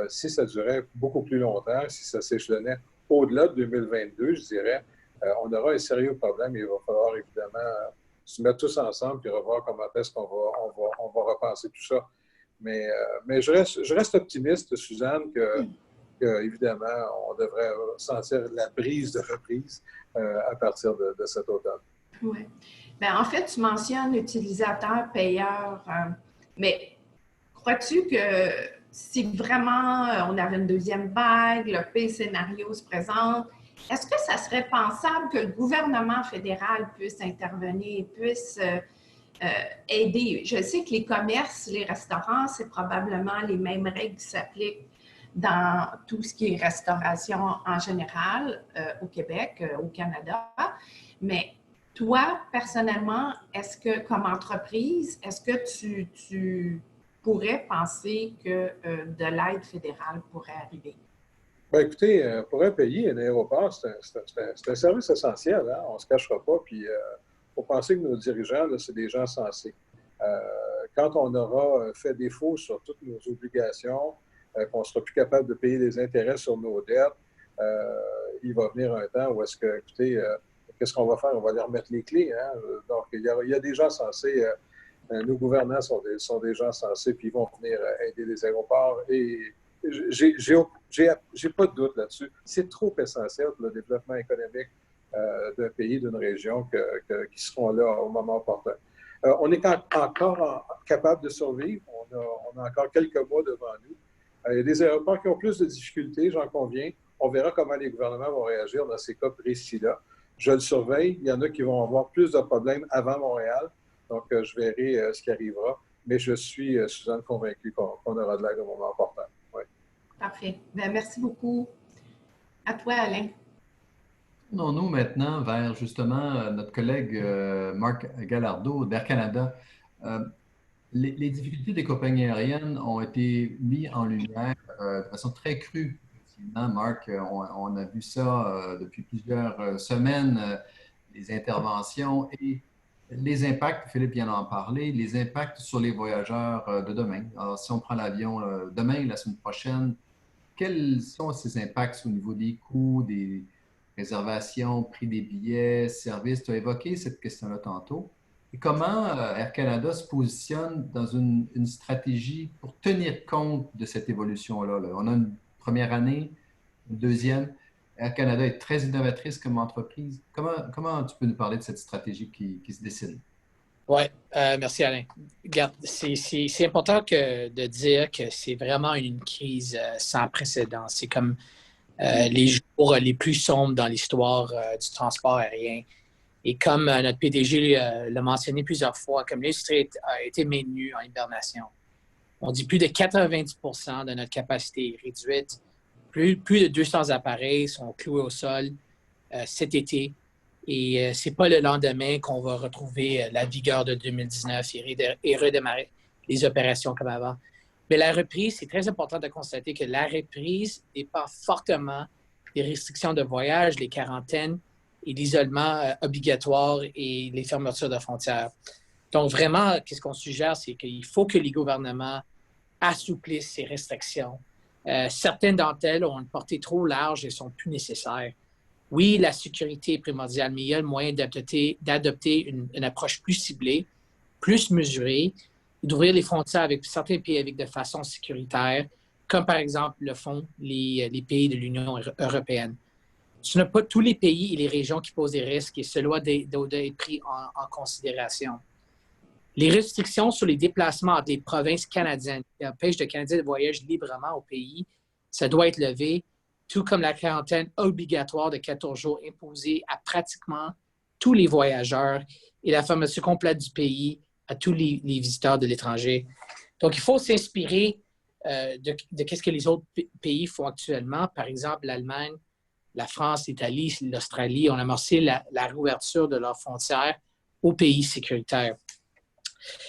Si ça durait beaucoup plus longtemps, si ça s'échelonnait au-delà de 2022, je dirais, on aura un sérieux problème et il va falloir évidemment se mettre tous ensemble et revoir comment est-ce qu'on va repenser tout ça. Mais je reste optimiste, Suzanne, évidemment, on devrait sentir la brise de reprise à partir de cet automne. Oui. Bien, en fait, tu mentionnes utilisateur, payeur, mais crois-tu que si vraiment on avait une deuxième vague, le pire scénario se présente, est-ce que ça serait pensable que le gouvernement fédéral puisse intervenir, puisse aider? Je sais que les commerces, les restaurants, c'est probablement les mêmes règles qui s'appliquent dans tout ce qui est restauration en général au Québec, au Canada, mais toi, personnellement, est-ce que, comme entreprise, est-ce que tu pourrais penser que de l'aide fédérale pourrait arriver? Bien, écoutez, pour un pays, un aéroport, c'est un service essentiel. Hein? On ne se cachera pas. Puis, il faut penser que nos dirigeants, là, c'est des gens sensés. Quand on aura fait défaut sur toutes nos obligations, qu'on ne sera plus capable de payer les intérêts sur nos dettes, il va venir un temps où est-ce que, écoutez, qu'est-ce qu'on va faire? On va leur remettre les clés. Hein? Donc, il y a des gens sensés. Nos gouvernants sont des gens sensés, puis ils vont venir aider les aéroports. Et j'ai pas de doute là-dessus. C'est trop essentiel pour le développement économique d'un pays, d'une région, qui seront là au moment opportun. On est encore capable de survivre. On a encore quelques mois devant nous. Il y a des aéroports qui ont plus de difficultés, j'en conviens. On verra comment les gouvernements vont réagir dans ces cas précis-là. Je le surveille. Il y en a qui vont avoir plus de problèmes avant Montréal. Donc, je verrai ce qui arrivera. Mais je suis, Suzanne, convaincue qu'on aura de l'aide au moment opportun. Oui. Parfait. Bien, merci beaucoup. À toi, Alain. Tournons-nous maintenant vers justement notre collègue Marc Gallardo d'Air Canada. Les difficultés des compagnies aériennes ont été mises en lumière de façon très crue. Effectivement, Marc, on a vu ça depuis plusieurs semaines, les interventions et les impacts, Philippe vient d'en parler, les impacts sur les voyageurs de demain. Alors, si on prend l'avion demain, la semaine prochaine, quels sont ces impacts au niveau des coûts, des réservations, prix des billets, services? Tu as évoqué cette question-là tantôt. Et comment Air Canada se positionne dans une stratégie pour tenir compte de cette évolution-là? Là? On a une première année, une deuxième. Air Canada est très innovatrice comme entreprise. Comment tu peux nous parler de cette stratégie qui se dessine? Oui, merci Alain. Regarde, c'est important de dire que c'est vraiment une crise sans précédent. C'est comme les jours les plus sombres dans l'histoire du transport aérien. Et comme notre PDG l'a mentionné plusieurs fois, comme l'industrie a été maintenue en hibernation. On dit plus de 90% de notre capacité est réduite. Plus de 200 appareils sont cloués au sol cet été. Et ce n'est pas le lendemain qu'on va retrouver la vigueur de 2019 et redémarrer les opérations comme avant. Mais la reprise, c'est très important de constater que la reprise dépend fortement des restrictions de voyage, les quarantaines et l'isolement obligatoire et les fermetures de frontières. Donc, vraiment, qu'est-ce qu'on suggère, c'est qu'il faut que les gouvernements assouplissent ces restrictions. Certaines d'entre elles ont une portée trop large et sont plus nécessaires. Oui, la sécurité est primordiale, mais il y a le moyen d'adopter une approche plus ciblée, plus mesurée, d'ouvrir les frontières avec certains pays de façon sécuritaire, comme par exemple le font les pays de l'Union européenne. Ce n'est pas tous les pays et les régions qui posent des risques et cela doit être pris en considération. Les restrictions sur les déplacements entre les provinces canadiennes qui empêchent les Canadiens de voyager librement au pays, ça doit être levé, tout comme la quarantaine obligatoire de 14 jours imposée à pratiquement tous les voyageurs et la fermeture complète du pays à tous les visiteurs de l'étranger. Donc, il faut s'inspirer de ce que les autres pays font actuellement. Par exemple, l'Allemagne, la France, l'Italie, l'Australie ont amorcé la réouverture de leurs frontières aux pays sécuritaires.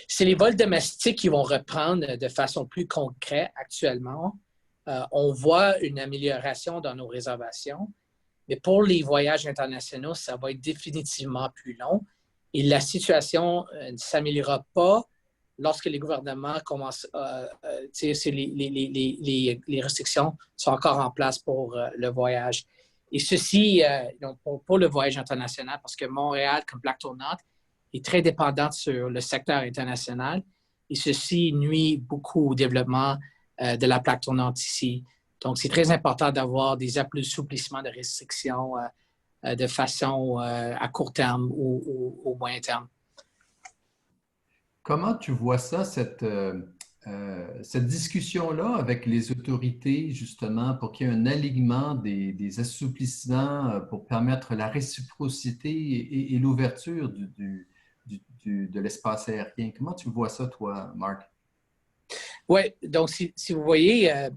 C'est les vols domestiques qui vont reprendre de façon plus concrète actuellement. On voit une amélioration dans nos réservations, mais pour les voyages internationaux, ça va être définitivement plus long et la situation ne s'améliorera pas lorsque les gouvernements commencent, les restrictions sont encore en place pour le voyage. Et ceci, donc pour le voyage international, parce que Montréal, comme plaque tournante, est très dépendante sur le secteur international et ceci nuit beaucoup au développement de la plaque tournante ici. Donc, c'est très important d'avoir des assouplissements de restrictions de façon à court terme ou au moyen terme. Comment tu vois ça, cette discussion-là avec les autorités, justement, pour qu'il y ait un alignement des assouplissements pour permettre la réciprocité et l'ouverture de l'espace aérien? Comment tu vois ça, toi, Marc? Oui, donc si vous voyez,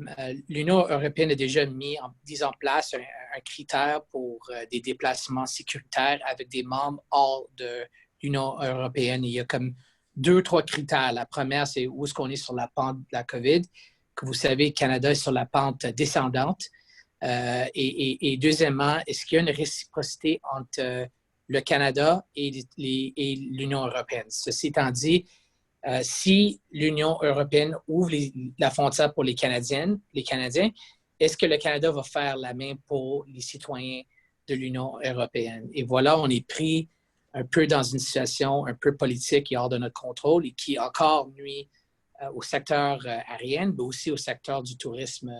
l'Union européenne a déjà mis en place un critère pour des déplacements sécuritaires avec des membres hors de l'Union européenne. Il y a comme 2 ou 3 critères. La première, c'est où est-ce qu'on est sur la pente de la COVID, que vous savez, le Canada est sur la pente descendante. Et deuxièmement, est-ce qu'il y a une réciprocité entre le Canada et l'Union européenne? Ceci étant dit, si l'Union européenne ouvre la frontière pour les Canadiens, est-ce que le Canada va faire la même pour les citoyens de l'Union européenne? Et voilà, on est pris un peu dans une situation un peu politique et hors de notre contrôle et qui encore nuit au secteur aérien, mais aussi au secteur du tourisme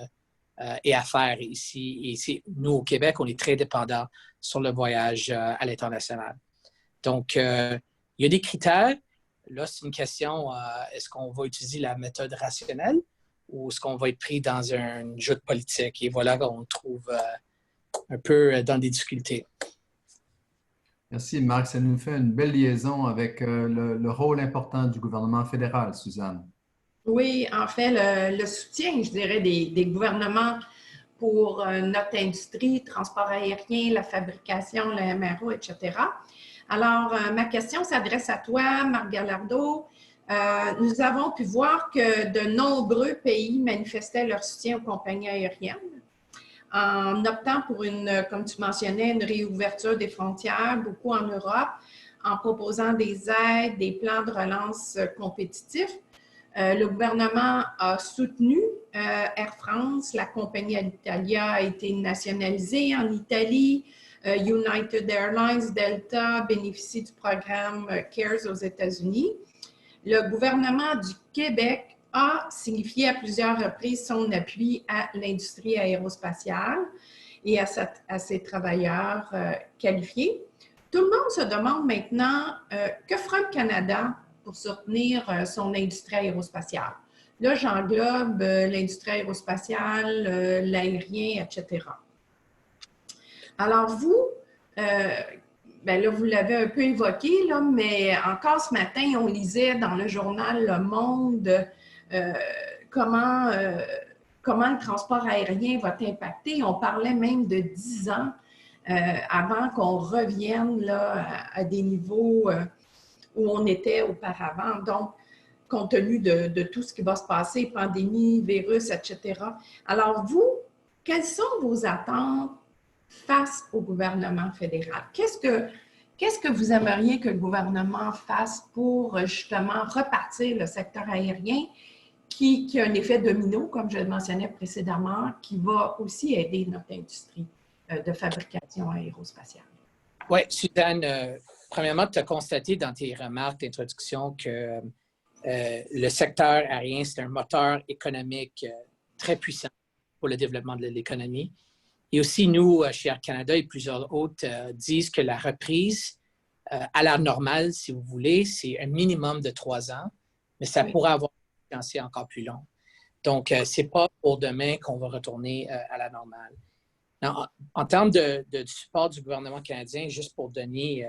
et affaires ici. Et nous, au Québec, on est très dépendants sur le voyage à l'international. Donc, il y a des critères. Là, c'est une question, est-ce qu'on va utiliser la méthode rationnelle ou est-ce qu'on va être pris dans un jeu de politique? Et voilà qu'on trouve un peu dans des difficultés. Merci, Marc. Ça nous fait une belle liaison avec le rôle important du gouvernement fédéral, Suzanne. Oui, en fait, le soutien, je dirais, des gouvernements pour notre industrie, transport aérien, la fabrication, le MRO, etc. Alors, ma question s'adresse à toi, Marc Gallardo. Nous avons pu voir que de nombreux pays manifestaient leur soutien aux compagnies aériennes en optant pour comme tu mentionnais, une réouverture des frontières, beaucoup en Europe, en proposant des aides, des plans de relance compétitifs. Le gouvernement a soutenu Air France, la compagnie Alitalia a été nationalisée en Italie, United Airlines, Delta bénéficie du programme CARES aux États-Unis. Le gouvernement du Québec a signifié à plusieurs reprises son appui à l'industrie aérospatiale et à ses travailleurs qualifiés. Tout le monde se demande maintenant que fera le Canada pour soutenir son industrie aérospatiale. Là, j'englobe l'industrie aérospatiale, l'aérien, etc. Alors, vous, là, vous l'avez un peu évoqué, là, mais encore ce matin, on lisait dans le journal Le Monde comment le transport aérien va être impacté. On parlait même de 10 ans avant qu'on revienne là, à des niveaux où on était auparavant. Donc, compte tenu de tout ce qui va se passer, pandémie, virus, etc. Alors, vous, quelles sont vos attentes face au gouvernement fédéral? Qu'est-ce que vous aimeriez que le gouvernement fasse pour justement repartir le secteur aérien qui a un effet domino, comme je le mentionnais précédemment, qui va aussi aider notre industrie de fabrication aérospatiale? Oui, Suzanne, premièrement, tu as constaté dans tes remarques d'introduction que le secteur aérien, c'est un moteur économique très puissant pour le développement de l'économie. Et aussi, nous, chez Air Canada et plusieurs autres, disent que la reprise à la normale, si vous voulez, c'est un minimum de 3 ans, mais ça pourrait avoir un potentiel encore plus long. Donc, ce n'est pas pour demain qu'on va retourner à la normale. En termes de support du gouvernement canadien, juste pour donner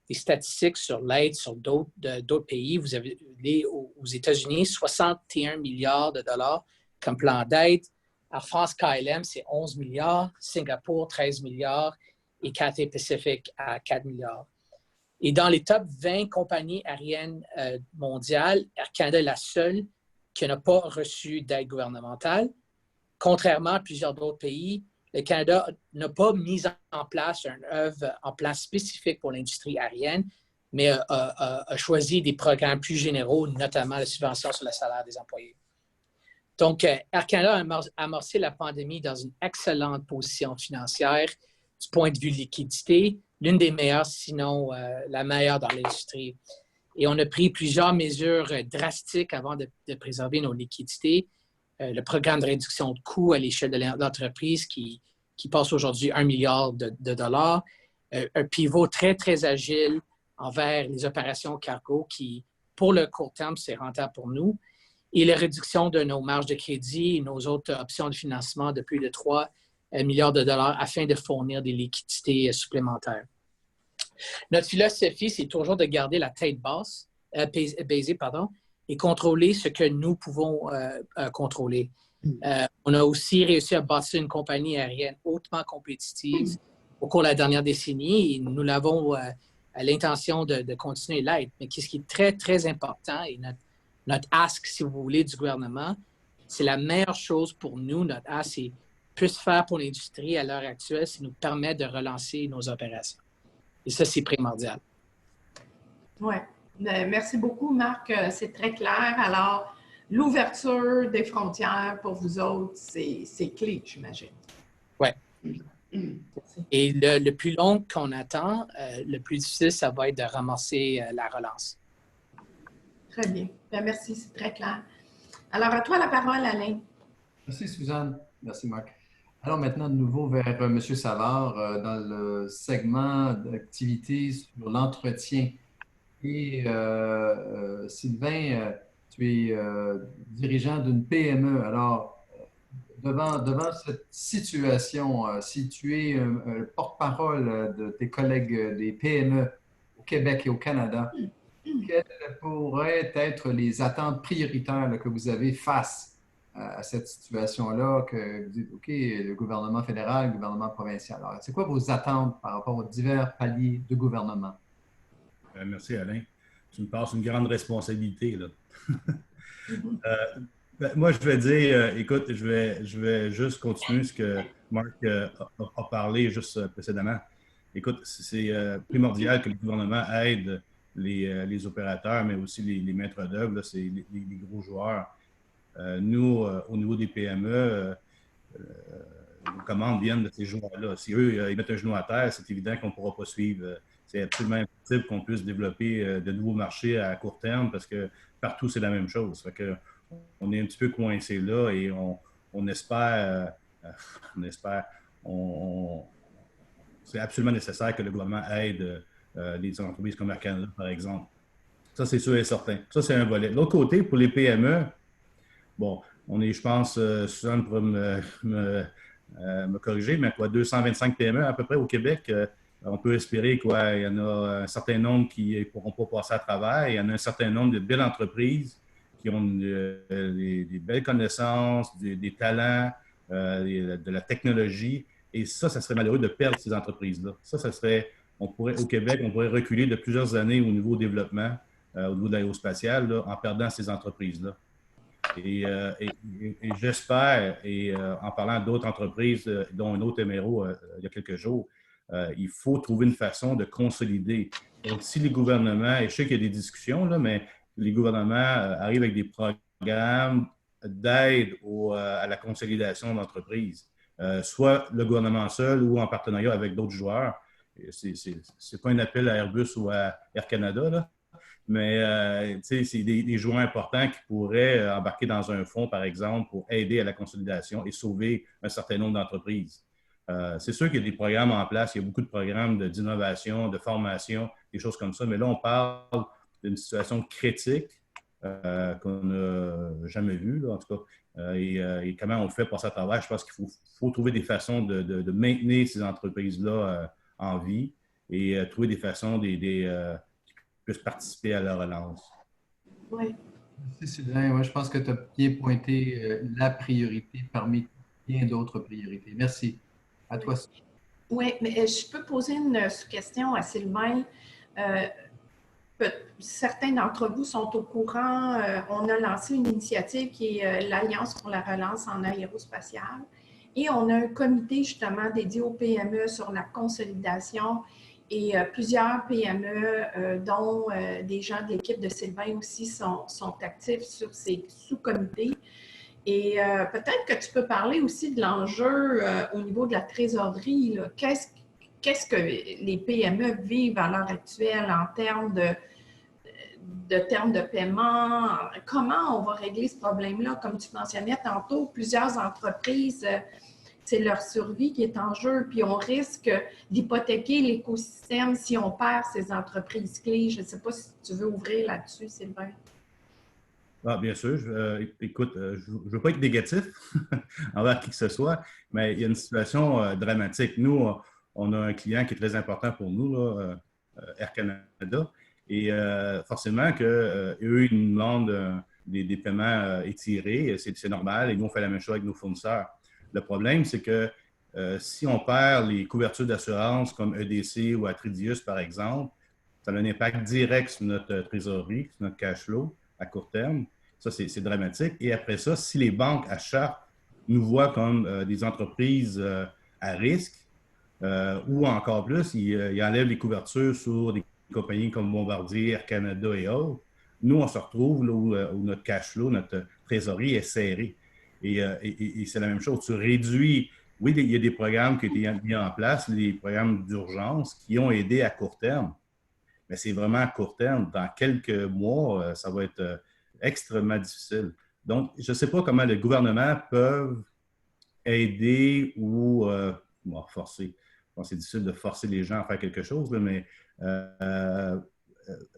des statistiques sur l'aide sur d'autres pays, vous avez aux États-Unis 61 milliards de dollars comme plan d'aide. Air France KLM, c'est 11 milliards, Singapour, 13 milliards et Cathay Pacific à 4 milliards. Et dans les top 20 compagnies aériennes mondiales, Air Canada est la seule qui n'a pas reçu d'aide gouvernementale. Contrairement à plusieurs d'autres pays, le Canada n'a pas mis en place une œuvre en place spécifique pour l'industrie aérienne, mais a choisi des programmes plus généraux, notamment la subvention sur le salaire des employés. Donc, Air Canada a amorcé la pandémie dans une excellente position financière du point de vue liquidité, l'une des meilleures, sinon la meilleure dans l'industrie. Et on a pris plusieurs mesures drastiques avant de préserver nos liquidités. le programme de réduction de coûts à l'échelle de l'entreprise qui passe aujourd'hui 1 milliard de dollars. Un pivot très, très agile envers les opérations cargo qui, pour le court terme, c'est rentable pour nous. Et la réduction de nos marges de crédit et nos autres options de financement de plus de 3 milliards de dollars afin de fournir des liquidités supplémentaires. Notre philosophie, c'est toujours de garder la tête baissée et contrôler ce que nous pouvons contrôler. On a aussi réussi à bâtir une compagnie aérienne hautement compétitive au cours de la dernière décennie et nous l'avons à l'intention de continuer l'être. Mais ce qui est très, très important et notre ask, si vous voulez, du gouvernement, c'est la meilleure chose pour nous. Notre ask, c'est plus faire pour l'industrie à l'heure actuelle, c'est nous permettre de relancer nos opérations. Et ça, c'est primordial. Oui. Merci beaucoup, Marc. C'est très clair. Alors, l'ouverture des frontières pour vous autres, c'est clé, j'imagine. Oui. Et le plus long qu'on attend, le plus difficile, ça va être de ramasser la relance. Très bien. Bien, merci, c'est très clair. Alors, à toi la parole, Alain. Merci, Suzanne. Merci, Marc. Alors maintenant, de nouveau vers M. Savard dans le segment d'activités sur l'entretien. Et Sylvain, tu es dirigeant d'une PME. Alors, devant cette situation, si tu es porte-parole de tes collègues des PME au Québec et au Canada, quelles pourraient être les attentes prioritaires là, que vous avez face à cette situation-là, que vous dites, OK, le gouvernement fédéral, le gouvernement provincial. Alors, c'est quoi vos attentes par rapport aux divers paliers de gouvernement? Merci, Alain. Tu me passes une grande responsabilité, là. Moi, je vais dire, écoute, je vais juste continuer ce que Marc a parlé juste précédemment. Écoute, c'est primordial que le gouvernement aide les opérateurs, mais aussi les maîtres d'œuvre, c'est les gros joueurs. Nous, au niveau des PME, nos commandes viennent de ces joueurs-là. Si eux, ils mettent un genou à terre, c'est évident qu'on ne pourra pas suivre. C'est absolument impossible qu'on puisse développer de nouveaux marchés à court terme parce que partout, c'est la même chose. Fait que, on est un petit peu coincé là et on espère, c'est absolument nécessaire que le gouvernement aide les entreprises comme Air Canada, par exemple. Ça, c'est sûr et certain. Ça, c'est un volet. De l'autre côté, pour les PME, bon, on est, je pense, Suzanne pourrait me corriger, mais quoi, 225 PME à peu près au Québec. On peut espérer qu'il y en a un certain nombre qui ne pourront pas passer à travers. Il y en a un certain nombre de belles entreprises qui ont des belles connaissances, des talents, de la technologie. Et ça serait malheureux de perdre ces entreprises-là. Ça serait, au Québec, on pourrait reculer de plusieurs années au niveau développement, au niveau de l'aérospatial, en perdant ces entreprises-là. Et j'espère, en parlant d'autres entreprises, dont une autre MRO il y a quelques jours, il faut trouver une façon de consolider. Donc, si les gouvernements, et je sais qu'il y a des discussions, là, mais les gouvernements arrivent avec des programmes d'aide à la consolidation d'entreprises, soit le gouvernement seul ou en partenariat avec d'autres joueurs. Ce n'est pas un appel à Airbus ou à Air Canada, là. Mais c'est des joueurs importants qui pourraient embarquer dans un fonds, par exemple, pour aider à la consolidation et sauver un certain nombre d'entreprises. C'est sûr qu'il y a des programmes en place, il y a beaucoup de programmes d'innovation, de formation, des choses comme ça, mais là, on parle d'une situation critique qu'on n'a jamais vue, là, en tout cas. Et comment on fait passer à travers, je pense qu'il faut trouver des façons de maintenir ces entreprises-là en vie et trouver des façons puissent participer à la relance. Oui. Merci, Sylvain. Ouais, je pense que tu as bien pointé la priorité parmi bien d'autres priorités. Merci. À toi. Oui, mais je peux poser une question à Sylvain. Certains d'entre vous sont au courant. On a lancé une initiative qui est l'Alliance pour la relance en aérospatiale. Et on a un comité justement dédié aux PME sur la consolidation. Et plusieurs PME, dont des gens de l'équipe de Sylvain aussi, sont actifs sur ces sous-comités. Et peut-être que tu peux parler aussi de l'enjeu au niveau de la trésorerie. Qu'est-ce que les PME vivent à l'heure actuelle en termes de termes de paiement? Comment on va régler ce problème-là? Comme tu mentionnais tantôt, plusieurs entreprises, c'est leur survie qui est en jeu, puis on risque d'hypothéquer l'écosystème si on perd ces entreprises clés. Je ne sais pas si tu veux ouvrir là-dessus, Sylvain. Ah, bien sûr. Écoute, je ne veux pas être négatif envers qui que ce soit, mais il y a une situation dramatique. Nous, on a un client qui est très important pour nous, là, Air Canada, et forcément qu'eux, ils nous demandent des paiements étirés. C'est normal, et nous, on fait la même chose avec nos fournisseurs. Le problème, c'est que si on perd les couvertures d'assurance comme EDC ou Atridius, par exemple, ça a un impact direct sur notre trésorerie, sur notre cash flow à court terme. Ça, c'est dramatique. Et après ça, si les banques à Chartres nous voient comme des entreprises à risque, ou encore plus, ils enlèvent les couvertures sur des compagnies comme Bombardier, Air Canada et autres, nous, on se retrouve là où notre cash flow, notre trésorerie est serrée. Et c'est la même chose. Tu réduis, oui, il y a des programmes qui ont été mis en place, des programmes d'urgence qui ont aidé à court terme, mais c'est vraiment à court terme. Dans quelques mois, ça va être extrêmement difficile. Donc, je ne sais pas comment le gouvernement peut aider ou forcer. Bon, c'est difficile de forcer les gens à faire quelque chose, là, mais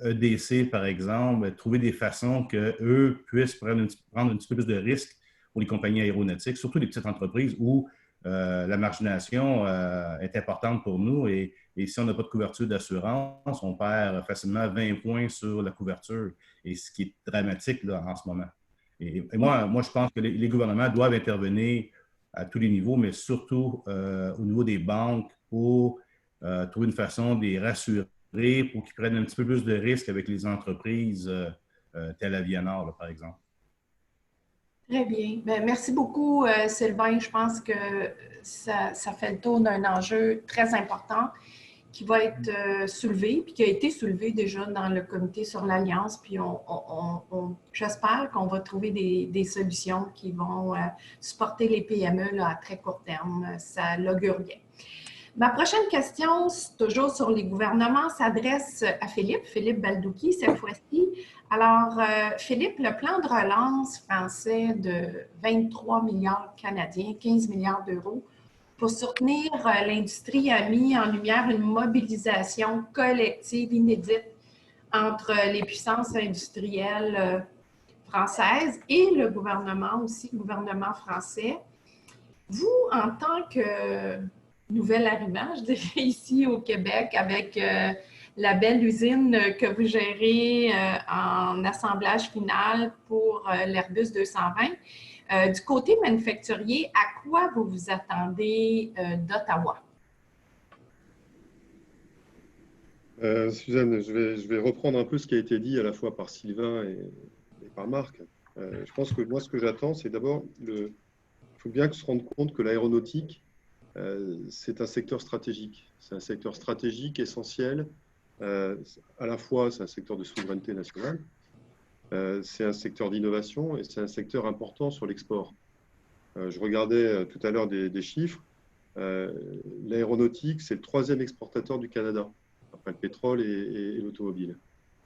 EDC, par exemple, trouver des façons qu'eux puissent prendre un petit peu plus de risques pour les compagnies aéronautiques, surtout les petites entreprises où la margination est importante pour nous et si on n'a pas de couverture d'assurance, on perd facilement 20 points sur la couverture, et ce qui est dramatique là, en ce moment. Et moi, je pense que les gouvernements doivent intervenir à tous les niveaux, mais surtout au niveau des banques pour trouver une façon de les rassurer pour qu'ils prennent un petit peu plus de risques avec les entreprises telles Avianor, là, par exemple. Très bien. Bien, merci beaucoup, Sylvain. Je pense que ça fait le tour d'un enjeu très important qui va être soulevé, puis qui a été soulevé déjà dans le comité sur l'Alliance. Puis j'espère qu'on va trouver des solutions qui vont supporter les PME là, à très court terme. Ça l'augure bien. Ma prochaine question, toujours sur les gouvernements, s'adresse à Philippe Baldouki cette fois-ci. Alors, Philippe, le plan de relance français de 23 milliards canadiens, 15 milliards d'euros, pour soutenir l'industrie a mis en lumière une mobilisation collective inédite entre les puissances industrielles françaises et le gouvernement aussi, le gouvernement français. Vous, en tant que nouvel arrivant, je dirais, ici au Québec, avec la belle usine que vous gérez en assemblage final pour l'Airbus 220. Du côté manufacturier, à quoi vous vous attendez d'Ottawa? Suzanne, je vais reprendre un peu ce qui a été dit à la fois par Sylvain et par Marc. Je pense que moi, ce que j'attends, c'est d'abord, il faut bien se rendre compte que l'aéronautique, c'est un secteur stratégique. C'est un secteur stratégique essentiel. À la fois, c'est un secteur de souveraineté nationale, c'est un secteur d'innovation et c'est un secteur important sur l'export. Je regardais tout à l'heure des chiffres. L'aéronautique, c'est le 3e exportateur du Canada, après le pétrole et l'automobile.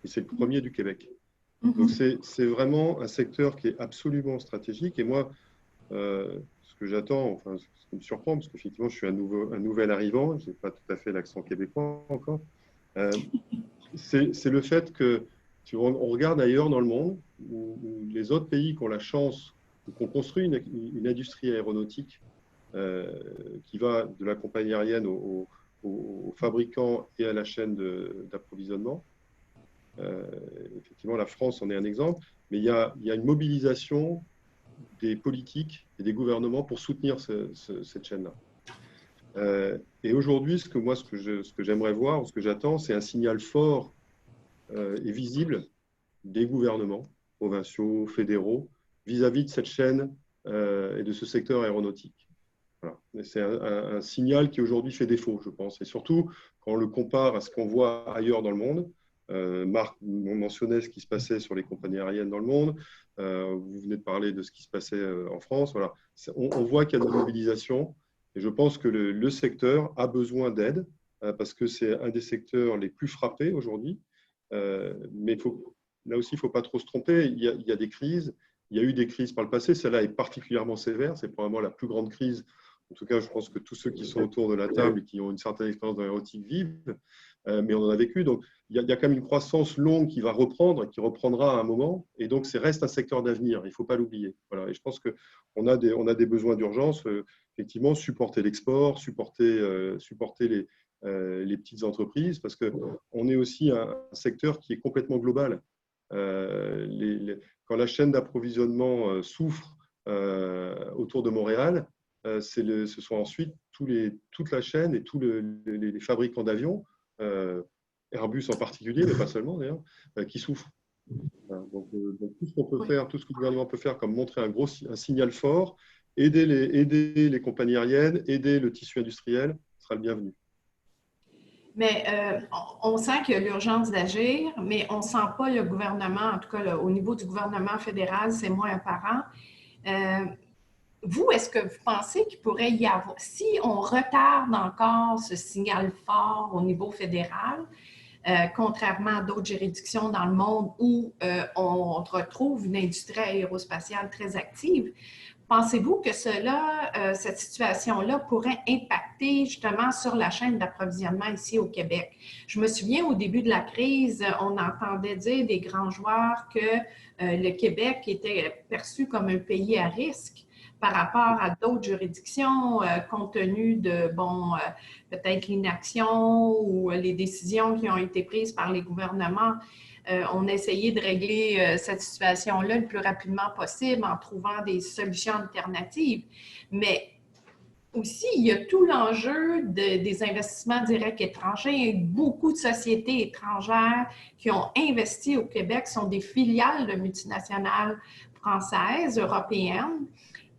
Et c'est le premier du Québec. Donc, c'est vraiment un secteur qui est absolument stratégique. Et moi, ce que j'attends, enfin, ce qui me surprend, parce qu'effectivement, je suis un nouvel arrivant, je n'ai pas tout à fait l'accent québécois encore, c'est le fait que, si on regarde ailleurs dans le monde, où les autres pays qui ont la chance, ou qui ont construit une industrie aéronautique qui va de la compagnie aérienne aux fabricants et à la chaîne d'approvisionnement. Effectivement, la France en est un exemple, mais il y a une mobilisation des politiques et des gouvernements pour soutenir cette chaîne-là. Et aujourd'hui, ce que j'aimerais voir, ce que j'attends, c'est un signal fort et visible des gouvernements provinciaux, fédéraux, vis-à-vis de cette chaîne et de ce secteur aéronautique. Voilà. C'est un signal qui aujourd'hui fait défaut, je pense. Et surtout, quand on le compare à ce qu'on voit ailleurs dans le monde, Marc mentionnait ce qui se passait sur les compagnies aériennes dans le monde, vous venez de parler de ce qui se passait en France. Voilà. On voit qu'il y a de la mobilisation et je pense que le secteur a besoin d'aide parce que c'est un des secteurs les plus frappés aujourd'hui. Mais il faut là aussi, il ne faut pas trop se tromper. Il y a des crises. Il y a eu des crises par le passé. Celle-là est particulièrement sévère. C'est probablement la plus grande crise. En tout cas, je pense que tous ceux qui sont autour de la table et qui ont une certaine expérience dans l'aéronautique vivent. Mais on en a vécu. Donc, il y a quand même une croissance longue qui va reprendre, qui reprendra à un moment. Et donc, ça reste un secteur d'avenir. Il ne faut pas l'oublier. Voilà. Et je pense qu'on a des besoins d'urgence. Effectivement, supporter l'export, supporter les petites entreprises, parce qu'on est aussi un secteur qui est complètement global. Quand la chaîne d'approvisionnement souffre autour de Montréal, ce sont ensuite toute la chaîne et tous les fabricants d'avions, Airbus en particulier, mais pas seulement d'ailleurs, qui souffrent. Donc, tout ce qu'on peut faire, tout ce que le gouvernement peut faire, comme montrer un signal fort, aider les compagnies aériennes, aider le tissu industriel, sera le bienvenu. Mais on sent qu'il y a l'urgence d'agir, mais on ne sent pas le gouvernement, en tout cas au niveau du gouvernement fédéral, c'est moins apparent. Vous, est-ce que vous pensez qu'il pourrait y avoir, si on retarde encore ce signal fort au niveau fédéral, contrairement à d'autres juridictions dans le monde où on retrouve une industrie aérospatiale très active, pensez-vous que cette situation-là pourrait impacter justement sur la chaîne d'approvisionnement ici au Québec? Je me souviens au début de la crise, on entendait dire des grands joueurs que le Québec était perçu comme un pays à risque par rapport à d'autres juridictions, compte tenu de, peut-être l'inaction ou les décisions qui ont été prises par les gouvernements. On a essayé de régler cette situation-là le plus rapidement possible en trouvant des solutions alternatives. Mais aussi, il y a tout l'enjeu des investissements directs étrangers. Il y a eu beaucoup de sociétés étrangères qui ont investi au Québec, sont des filiales de multinationales françaises, européennes.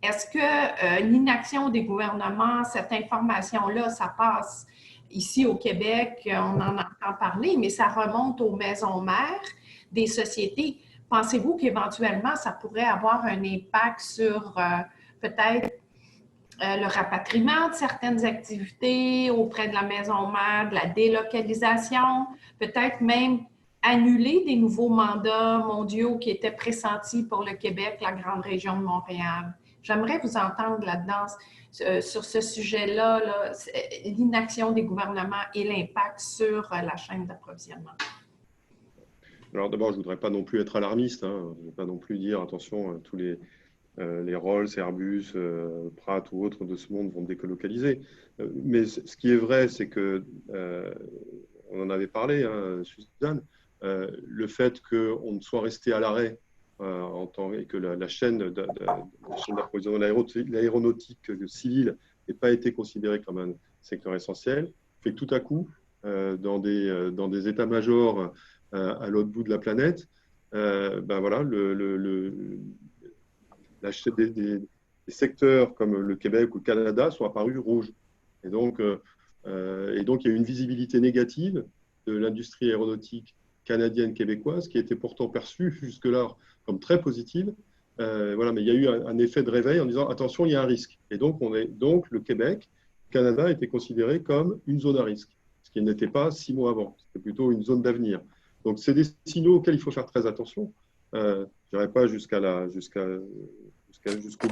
Est-ce que l'inaction des gouvernements, cette information-là, ça passe ici au Québec, on en entend parler, mais ça remonte aux maisons mères des sociétés. Pensez-vous qu'éventuellement, ça pourrait avoir un impact sur peut-être le rapatriement de certaines activités auprès de la maison mère, de la délocalisation, peut-être même annuler des nouveaux mandats mondiaux qui étaient pressentis pour le Québec, la grande région de Montréal? J'aimerais vous entendre là-dedans sur ce sujet-là, l'inaction des gouvernements et l'impact sur la chaîne d'approvisionnement. Alors d'abord, je ne voudrais pas non plus être alarmiste. Je ne veux pas non plus dire, attention, tous les Rolls, Airbus, Pratt ou autres de ce monde vont délocaliser. Mais ce qui est vrai, c'est que, on en avait parlé, Suzanne, le fait qu'on soit resté à l'arrêt et que la chaîne d'approvisionnement de l'aéronautique civile n'ait pas été considérée comme un secteur essentiel, fait que tout à coup, dans des états-majors à l'autre bout de la planète, voilà, des secteurs comme le Québec ou le Canada sont apparus rouges. Et donc, il y a eu une visibilité négative de l'industrie aéronautique canadienne québécoise qui était pourtant perçue jusque-là comme très positive. Voilà, mais il y a eu un effet de réveil en disant attention, il y a un risque. Et donc, le Québec, le Canada était considéré comme une zone à risque, ce qui n'était pas 6 mois avant. C'était plutôt une zone d'avenir. Donc, c'est des signaux auxquels il faut faire très attention. Je n'irai pas jusqu'au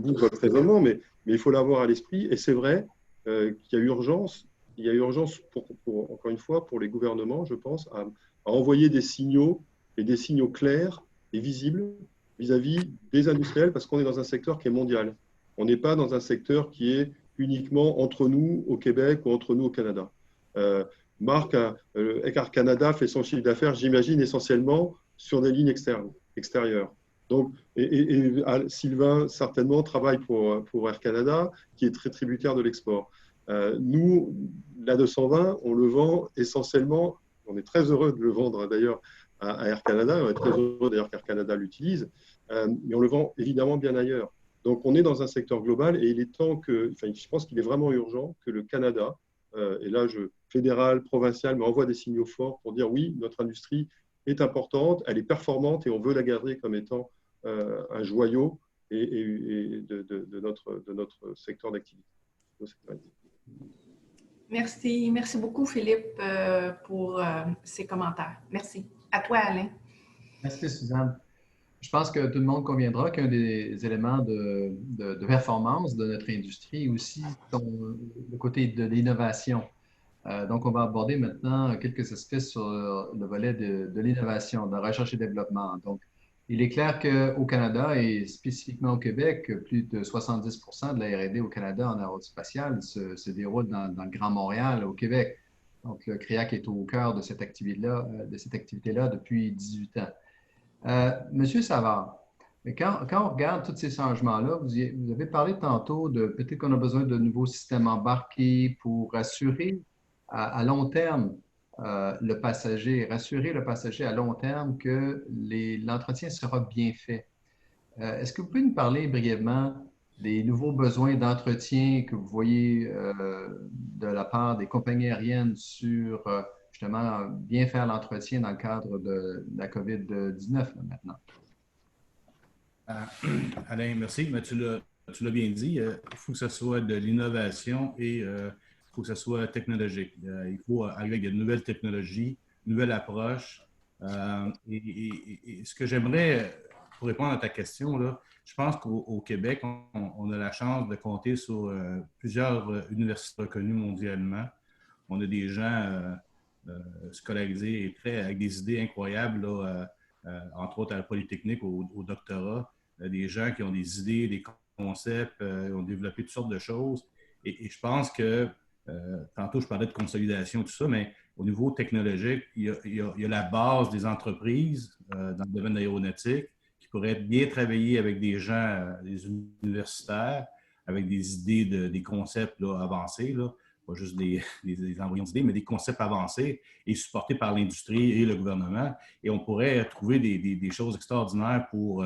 bout de votre raisonnement, mais il faut l'avoir à l'esprit. Et c'est vrai qu'il y a urgence. Il y a urgence, encore une fois, pour les gouvernements, je pense, à envoyer des signaux, et des signaux clairs et visibles vis-à-vis des industriels, parce qu'on est dans un secteur qui est mondial. On n'est pas dans un secteur qui est uniquement entre nous au Québec ou entre nous au Canada. Marc, Air Canada fait son chiffre d'affaires, j'imagine, essentiellement sur des lignes extérieures. Donc, Sylvain, certainement, travaille pour Air Canada, qui est très tributaire de l'export. Nous, l'A220, on le vend essentiellement, on est très heureux de le vendre d'ailleurs à Air Canada, on est très heureux d'ailleurs qu'Air Canada l'utilise, mais on le vend évidemment bien ailleurs. Donc, on est dans un secteur global et il est temps je pense qu'il est vraiment urgent que le Canada, et là, fédéral, provincial, mais envoie des signaux forts pour dire oui, notre industrie est importante, elle est performante et on veut la garder comme étant un joyau de notre secteur d'activité. Merci beaucoup Philippe pour ces commentaires. Merci. À toi Alain. Merci, Suzanne. Je pense que tout le monde conviendra qu'un des éléments de performance de notre industrie aussi, le côté de l'innovation. Donc, on va aborder maintenant quelques aspects sur le volet de l'innovation, de la recherche et développement. Donc, il est clair qu'au Canada et spécifiquement au Québec, plus de 70% de la R&D au Canada en aérospatiale se déroule dans le Grand Montréal, au Québec. Donc, le CREAC est au cœur de cette activité-là depuis 18 ans. Monsieur Savard, mais quand on regarde tous ces changements-là, vous avez parlé tantôt de peut-être qu'on a besoin de nouveaux systèmes embarqués pour assurer à long terme rassurer le passager à long terme que l'entretien sera bien fait. Est-ce que vous pouvez nous parler brièvement des nouveaux besoins d'entretien que vous voyez de la part des compagnies aériennes sur justement bien faire l'entretien dans le cadre de la COVID-19 maintenant? Alain, merci. Mais tu l'as bien dit, il faut que ce soit de l'innovation et il faut que ce soit technologique. Il faut arriver avec de nouvelles technologies, une nouvelle approche. Et ce que j'aimerais, pour répondre à ta question, là, je pense qu'au Québec, on a la chance de compter sur plusieurs universités reconnues mondialement. On a des gens scolarisés et prêts avec des idées incroyables, là, entre autres à la Polytechnique, au doctorat. Des gens qui ont des idées, des concepts, ont développé toutes sortes de choses. Et je pense que, tantôt je parlais de consolidation, tout ça, mais au niveau technologique, il y a la base des entreprises dans le domaine de l'aéronautique qui pourraient être bien travaillées avec des gens, des universitaires, avec des idées, des concepts là, avancés, là, pas juste des embryons d'idées, mais des concepts avancés et supportés par l'industrie et le gouvernement. Et on pourrait trouver des choses extraordinaires pour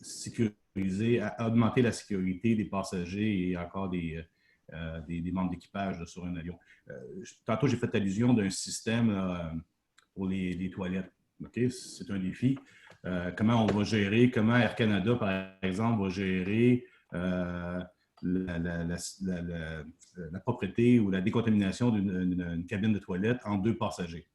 sécuriser, augmenter la sécurité des passagers et encore des membres d'équipage sur un avion. Tantôt, j'ai fait allusion d'un système pour les toilettes. Okay? C'est un défi. Comment on va gérer, comment Air Canada, par exemple, va gérer la propreté ou la décontamination d'une cabine de toilette entre deux passagers.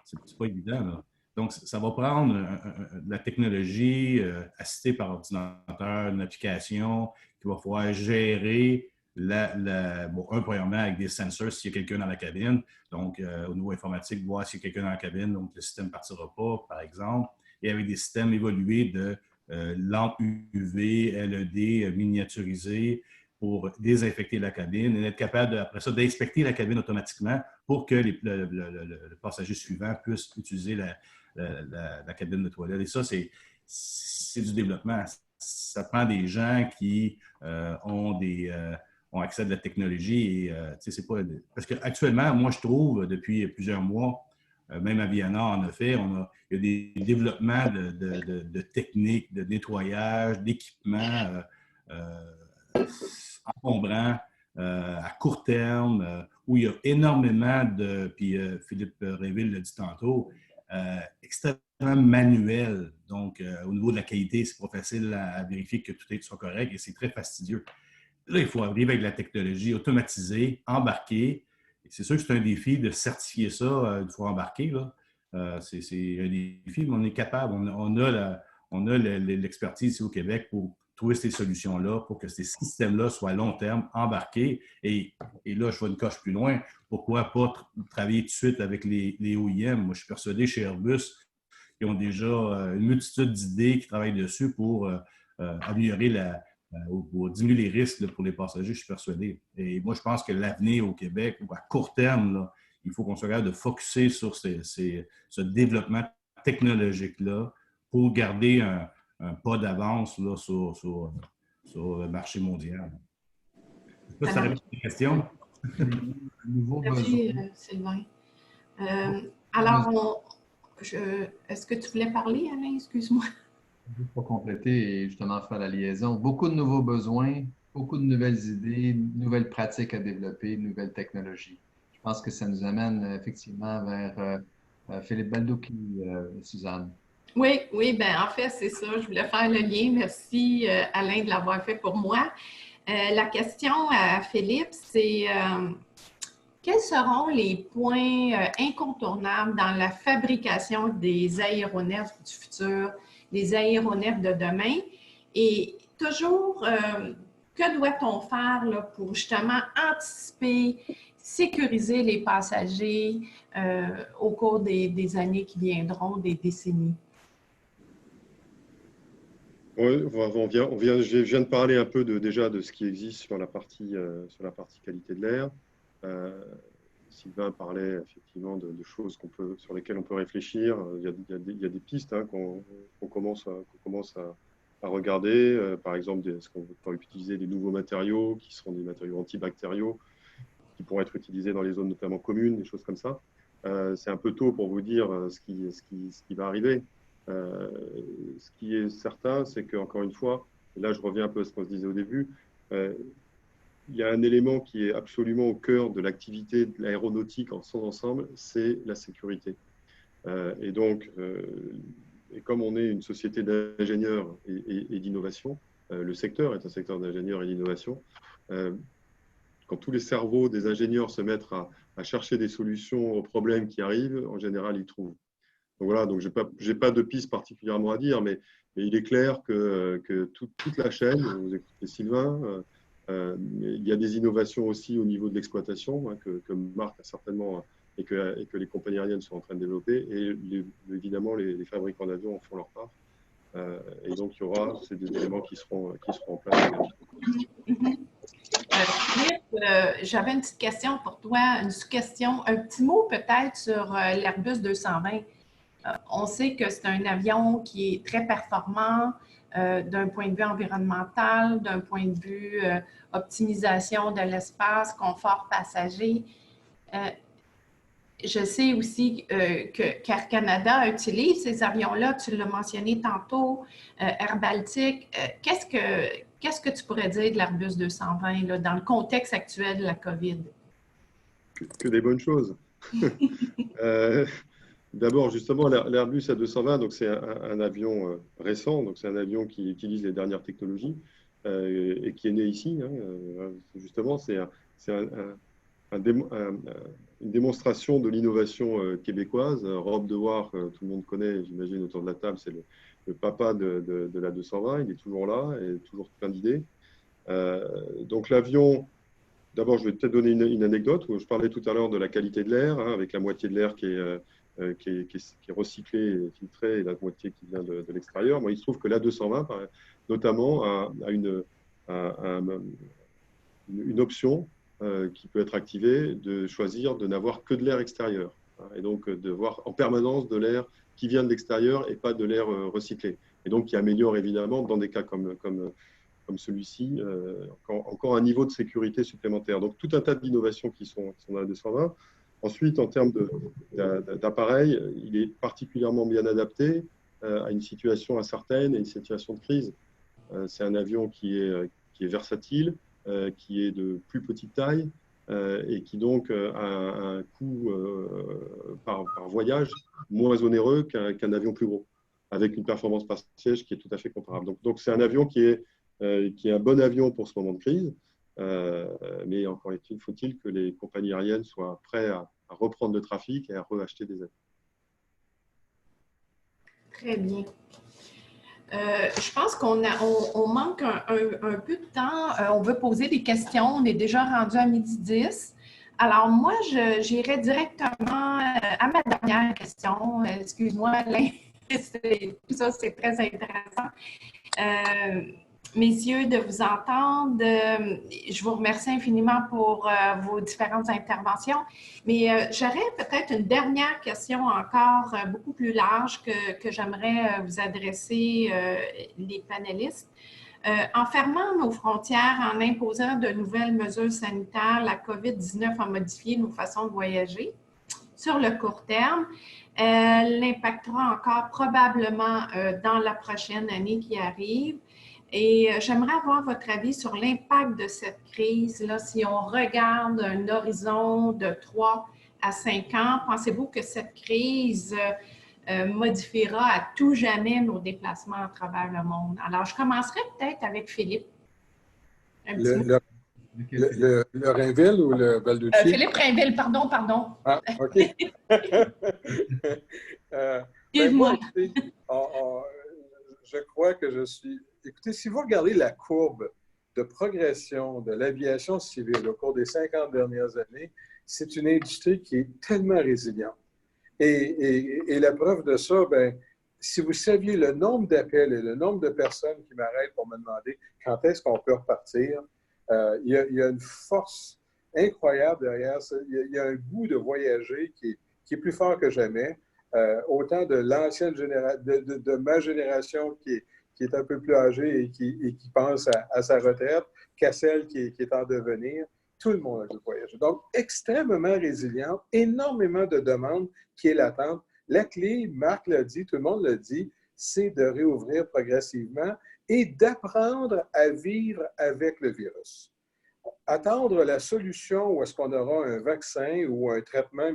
C'est pas évident, là. Donc, ça va prendre de la technologie assistée par ordinateur, une application qui va pouvoir gérer premièrement, avec des sensors s'il y a quelqu'un dans la cabine. Donc, au niveau informatique, voir s'il y a quelqu'un dans la cabine, donc le système ne partira pas, par exemple. Et avec des systèmes évolués de lampes UV, LED miniaturisées pour désinfecter la cabine et être capable, après ça, d'inspecter la cabine automatiquement pour que le passager suivant puisse utiliser la cabine de toilette. Et ça, c'est du développement. Ça prend des gens qui ont accès à de la technologie. Et, c'est pas, parce qu'actuellement, moi, je trouve, depuis plusieurs mois, même à Vienna, en effet, il y a des développements de techniques, de nettoyage, d'équipements encombrants à court terme, où il y a énormément puis Philippe Réville l'a dit tantôt, extrêmement manuel. Donc, au niveau de la qualité, c'est pas facile à vérifier que tout soit correct et c'est très fastidieux. Là, il faut arriver avec la technologie automatisée, embarquée. C'est sûr que c'est un défi de certifier ça une fois embarqué. C'est un défi, mais on est capable. On a l'expertise ici au Québec pour trouver ces solutions-là, pour que ces systèmes-là soient à long terme, embarqués. Et là, je vais une coche plus loin. Pourquoi pas travailler tout de suite avec les OEM? Moi, je suis persuadé chez Airbus qu'ils ont déjà une multitude d'idées qui travaillent dessus pour améliorer ou diminuer les risques là, pour les passagers, je suis persuadé. Et moi, je pense que l'avenir au Québec, à court terme, là, il faut qu'on soit capable de focusser sur ce développement technologique-là pour garder un pas d'avance là, sur le marché mondial. Je ne sais pas si ça répond à la question. Merci, Sylvain. Alors, est-ce que tu voulais parler, Alain? Excuse-moi. Juste pour compléter et justement faire la liaison, beaucoup de nouveaux besoins, beaucoup de nouvelles idées, nouvelles pratiques à développer, nouvelles technologies. Je pense que ça nous amène effectivement vers Philippe Baldouki, Suzanne. Oui, ben en fait, c'est ça. Je voulais faire le lien. Merci, Alain, de l'avoir fait pour moi. La question à Philippe, c'est quels seront les points incontournables dans la fabrication des aéronefs du futur, des aéronefs de demain? Et toujours, que doit-on faire là, pour justement anticiper, sécuriser les passagers au cours des années qui viendront, des décennies? Oui, je viens de parler un peu déjà de ce qui existe sur la partie qualité de l'air. Sylvain parlait effectivement de choses sur lesquelles on peut réfléchir. Il y a des pistes hein, qu'on commence à regarder. Par exemple, est-ce qu'on peut utiliser des nouveaux matériaux qui seront des matériaux antibactériaux qui pourront être utilisés dans les zones notamment communes, des choses comme ça. C'est un peu tôt pour vous dire ce qui va arriver. Ce qui est certain, c'est qu'encore une fois, et là je reviens un peu à ce qu'on se disait au début, il y a un élément qui est absolument au cœur de l'activité de l'aéronautique en son ensemble, c'est la sécurité. Et donc, et comme on est une société d'ingénieurs et d'innovation, le secteur est un secteur d'ingénieurs et d'innovation, quand tous les cerveaux des ingénieurs se mettent à chercher des solutions aux problèmes qui arrivent, en général, ils trouvent. Donc voilà, donc je n'ai pas de piste particulièrement à dire, mais il est clair que toute la chaîne, vous écoutez Sylvain, il y a des innovations aussi au niveau de l'exploitation hein, que Marc a certainement et que les compagnies aériennes sont en train de développer. Et évidemment, les fabricants d'avions en font leur part. Et donc, il y aura ces des éléments qui seront en place. Philippe, j'avais une petite question pour toi, une sous-question, un petit mot peut-être sur l'Airbus 220. On sait que c'est un avion qui est très performant d'un point de vue environnemental, d'un point de vue optimisation de l'espace, confort passager. Je sais aussi qu'Air Canada utilise ces avions-là, tu l'as mentionné tantôt, Air Baltic. Qu'est-ce que tu pourrais dire de l'Airbus 220 là, dans le contexte actuel de la COVID? Que des bonnes choses. D'abord, justement, l'Airbus A220, c'est un avion récent, donc c'est un avion qui utilise les dernières technologies et qui est né ici. Hein, justement, c'est une démonstration de l'innovation québécoise. Rob Dewar, tout le monde connaît, j'imagine, autour de la table, c'est le papa de la 220. Il est toujours là et toujours plein d'idées. Donc l'avion, d'abord, je vais peut-être donner une anecdote où je parlais tout à l'heure de la qualité de l'air, hein, avec la moitié de l'air qui est recyclé et filtré et la moitié qui vient de l'extérieur. Moi, il se trouve que l'A220, notamment, a une option qui peut être activée de choisir de n'avoir que de l'air extérieur. Hein, et donc, de voir en permanence de l'air qui vient de l'extérieur et pas de l'air recyclé. Et donc, qui améliore évidemment, dans des cas comme celui-ci, encore un niveau de sécurité supplémentaire. Donc, tout un tas d'innovations qui sont dans la 220. Ensuite, en termes d'appareil, il est particulièrement bien adapté à une situation incertaine et une situation de crise. C'est un avion qui est versatile, qui est de plus petite taille et qui donc a un coût par voyage moins onéreux qu'un avion plus gros, avec une performance par siège qui est tout à fait comparable. Donc c'est un avion qui est un bon avion pour ce moment de crise. Mais encore faut-il que les compagnies aériennes soient prêtes à reprendre le trafic et à reacheter des avions. Très bien. Je pense qu'on manque un peu de temps. On veut poser des questions. On est déjà rendu à 12h10. Alors, moi, j'irai directement à ma dernière question. Excuse-moi, Alain. Tout ça, c'est très intéressant. Messieurs, de vous entendre. Je vous remercie infiniment pour vos différentes interventions. Mais j'aurais peut-être une dernière question encore beaucoup plus large que j'aimerais vous adresser les panélistes. En fermant nos frontières, en imposant de nouvelles mesures sanitaires, la COVID-19 a modifié nos façons de voyager. Sur le court terme, elle impactera encore probablement dans la prochaine année qui arrive. Et j'aimerais avoir votre avis sur l'impact de cette crise-là. Si on regarde un horizon de 3 à 5 ans, pensez-vous que cette crise modifiera à tout jamais nos déplacements à travers le monde? Alors, je commencerai peut-être avec Philippe. Le Rainville ou le Balducci? Philippe Rainville, pardon. Ah, OK. Excuse-moi. Écoutez, je crois que je suis... Écoutez, si vous regardez la courbe de progression de l'aviation civile au cours des 50 dernières années, c'est une industrie qui est tellement résiliente. Et la preuve de ça, ben, si vous saviez le nombre d'appels et le nombre de personnes qui m'arrêtent pour me demander quand est-ce qu'on peut repartir, il y a une force incroyable derrière ça. Il y a un goût de voyager qui est plus fort que jamais. Autant de l'ancienne génération, de ma génération qui est un peu plus âgée et qui pense à sa retraite, qu'à celle qui est en devenir. Tout le monde a le voyager. Donc, extrêmement résiliente, énormément de demandes qui est latente. La clé, Marc l'a dit, tout le monde l'a dit, c'est de réouvrir progressivement et d'apprendre à vivre avec le virus. Attendre la solution où est-ce qu'on aura un vaccin ou un traitement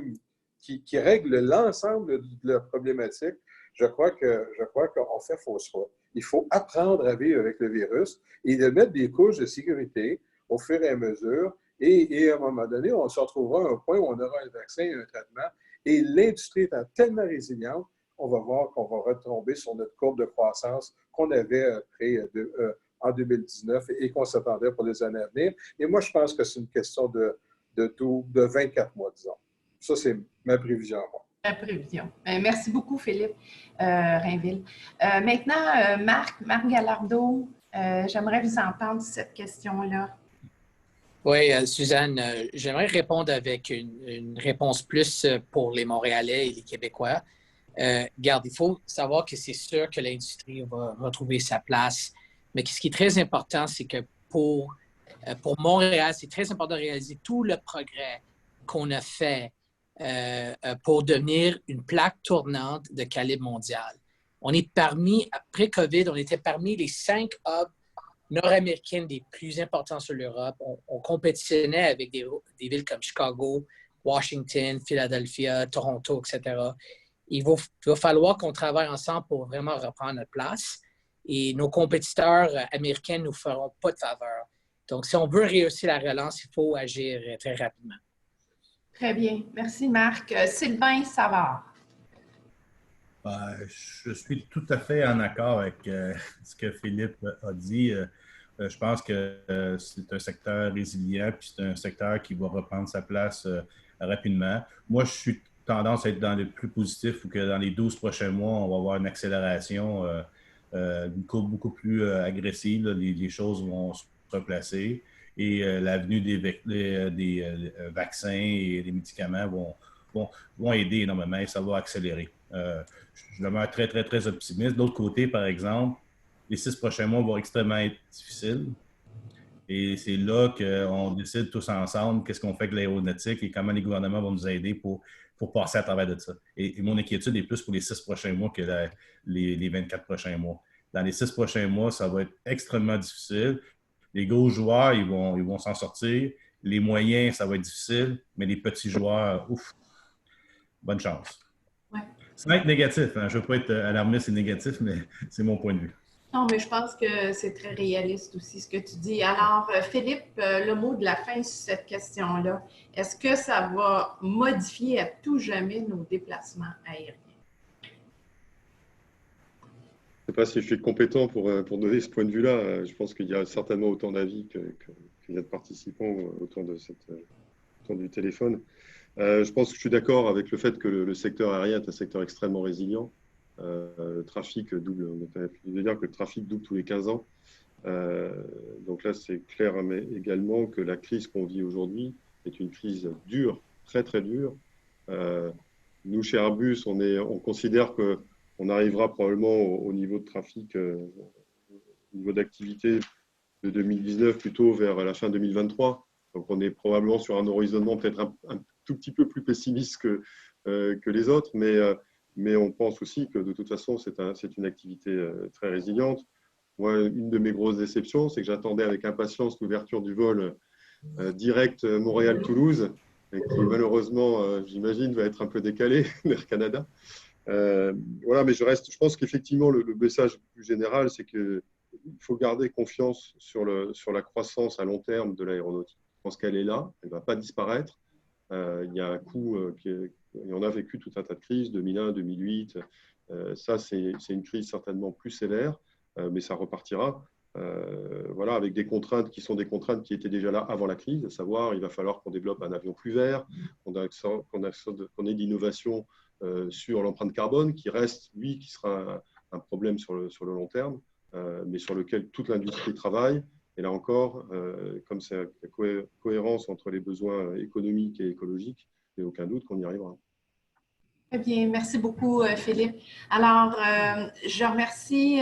qui règle l'ensemble de la problématique, je crois qu'on fait fausse route. Il faut apprendre à vivre avec le virus et de mettre des couches de sécurité au fur et à mesure. Et à un moment donné, on se retrouvera à un point où on aura un vaccin et un traitement. Et l'industrie étant tellement résiliente, on va voir qu'on va retomber sur notre courbe de croissance qu'on avait en 2019 et qu'on s'attendait pour les années à venir. Et moi, je pense que c'est une question de 24 mois, disons. Ça, c'est ma prévision à moi. La prévision. Merci beaucoup, Philippe Rainville. Maintenant, Marc Gallardo, j'aimerais vous entendre sur cette question-là. Oui, Suzanne, j'aimerais répondre avec une réponse plus pour les Montréalais et les Québécois. Regarde, il faut savoir que c'est sûr que l'industrie va retrouver sa place, mais ce qui est très important, c'est que pour Montréal, c'est très important de réaliser tout le progrès qu'on a fait pour devenir une plaque tournante de calibre mondial. On est après COVID, on était parmi les 5 hubs nord-américaines des plus importants sur l'Europe. On compétitionnait avec des villes comme Chicago, Washington, Philadelphia, Toronto, etc. Il va falloir qu'on travaille ensemble pour vraiment reprendre notre place. Et nos compétiteurs américains ne nous feront pas de faveur. Donc, si on veut réussir la relance, il faut agir très rapidement. Très bien. Merci, Marc. Sylvain Savard. Je suis tout à fait en accord avec ce que Philippe a dit. Je pense que c'est un secteur résilient, puis c'est un secteur qui va reprendre sa place rapidement. Moi, je suis tendance à être dans le plus positif, ou que dans les 12 prochains mois, on va avoir une accélération, une courbe beaucoup plus agressive. Là, les choses vont se replacer et l'avenue des vaccins et des médicaments vont aider énormément et ça va accélérer. Je demeure très, très, très optimiste. D'autre côté, par exemple, les 6 prochains mois vont extrêmement être difficiles. Et c'est là qu'on décide tous ensemble qu'est-ce qu'on fait avec l'aéronautique et comment les gouvernements vont nous aider pour passer à travers de ça. Et mon inquiétude est plus pour les 6 prochains mois que les 24 prochains mois. Dans les 6 prochains mois, ça va être extrêmement difficile. Les gros joueurs, ils vont s'en sortir. Les moyens, ça va être difficile. Mais les petits joueurs, bonne chance. Ouais. Ça va être négatif. Hein? Je ne veux pas être alarmiste et négatif, mais c'est mon point de vue. Non, mais je pense que c'est très réaliste aussi ce que tu dis. Alors, Philippe, le mot de la fin sur cette question-là, est-ce que ça va modifier à tout jamais nos déplacements aériens? Je ne sais pas si je suis compétent pour donner ce point de vue-là. Je pense qu'il y a certainement autant d'avis qu'il y a de participants autour du téléphone. Je pense que je suis d'accord avec le fait que le secteur aérien est un secteur extrêmement résilient. Le trafic double, on peut dire que le trafic double tous les 15 ans. Donc là, c'est clair, mais également que la crise qu'on vit aujourd'hui est une crise dure, très très dure. Nous, chez Airbus, on considère qu'on arrivera probablement au niveau de trafic, au niveau d'activité de 2019, plutôt vers la fin 2023. Donc on est probablement sur un horizonnement peut-être un tout petit peu plus pessimiste que les autres, mais on pense aussi que de toute façon, c'est une activité très résiliente. Moi, une de mes grosses déceptions, c'est que j'attendais avec impatience l'ouverture du vol direct Montréal-Toulouse, et qui malheureusement, j'imagine, va être un peu décalé vers Canada. Voilà, mais je pense qu'effectivement, le message plus général, c'est que faut garder confiance sur la croissance à long terme de l'aéronautique. Je pense qu'elle est là, elle ne va pas disparaître. Il y a un coût et on a vécu tout un tas de crises, 2001, 2008. Ça, c'est une crise certainement plus sévère, mais ça repartira. Voilà, avec des contraintes qui sont des contraintes qui étaient déjà là avant la crise, à savoir, il va falloir qu'on développe un avion plus vert, qu'on ait d'innovation sur l'empreinte carbone, qui reste, lui, qui sera un problème sur le long terme, mais sur lequel toute l'industrie travaille. Et là encore, comme c'est la cohérence entre les besoins économiques et écologiques, il n'y a aucun doute qu'on y arrivera. Très bien, merci beaucoup, Philippe. Alors, je remercie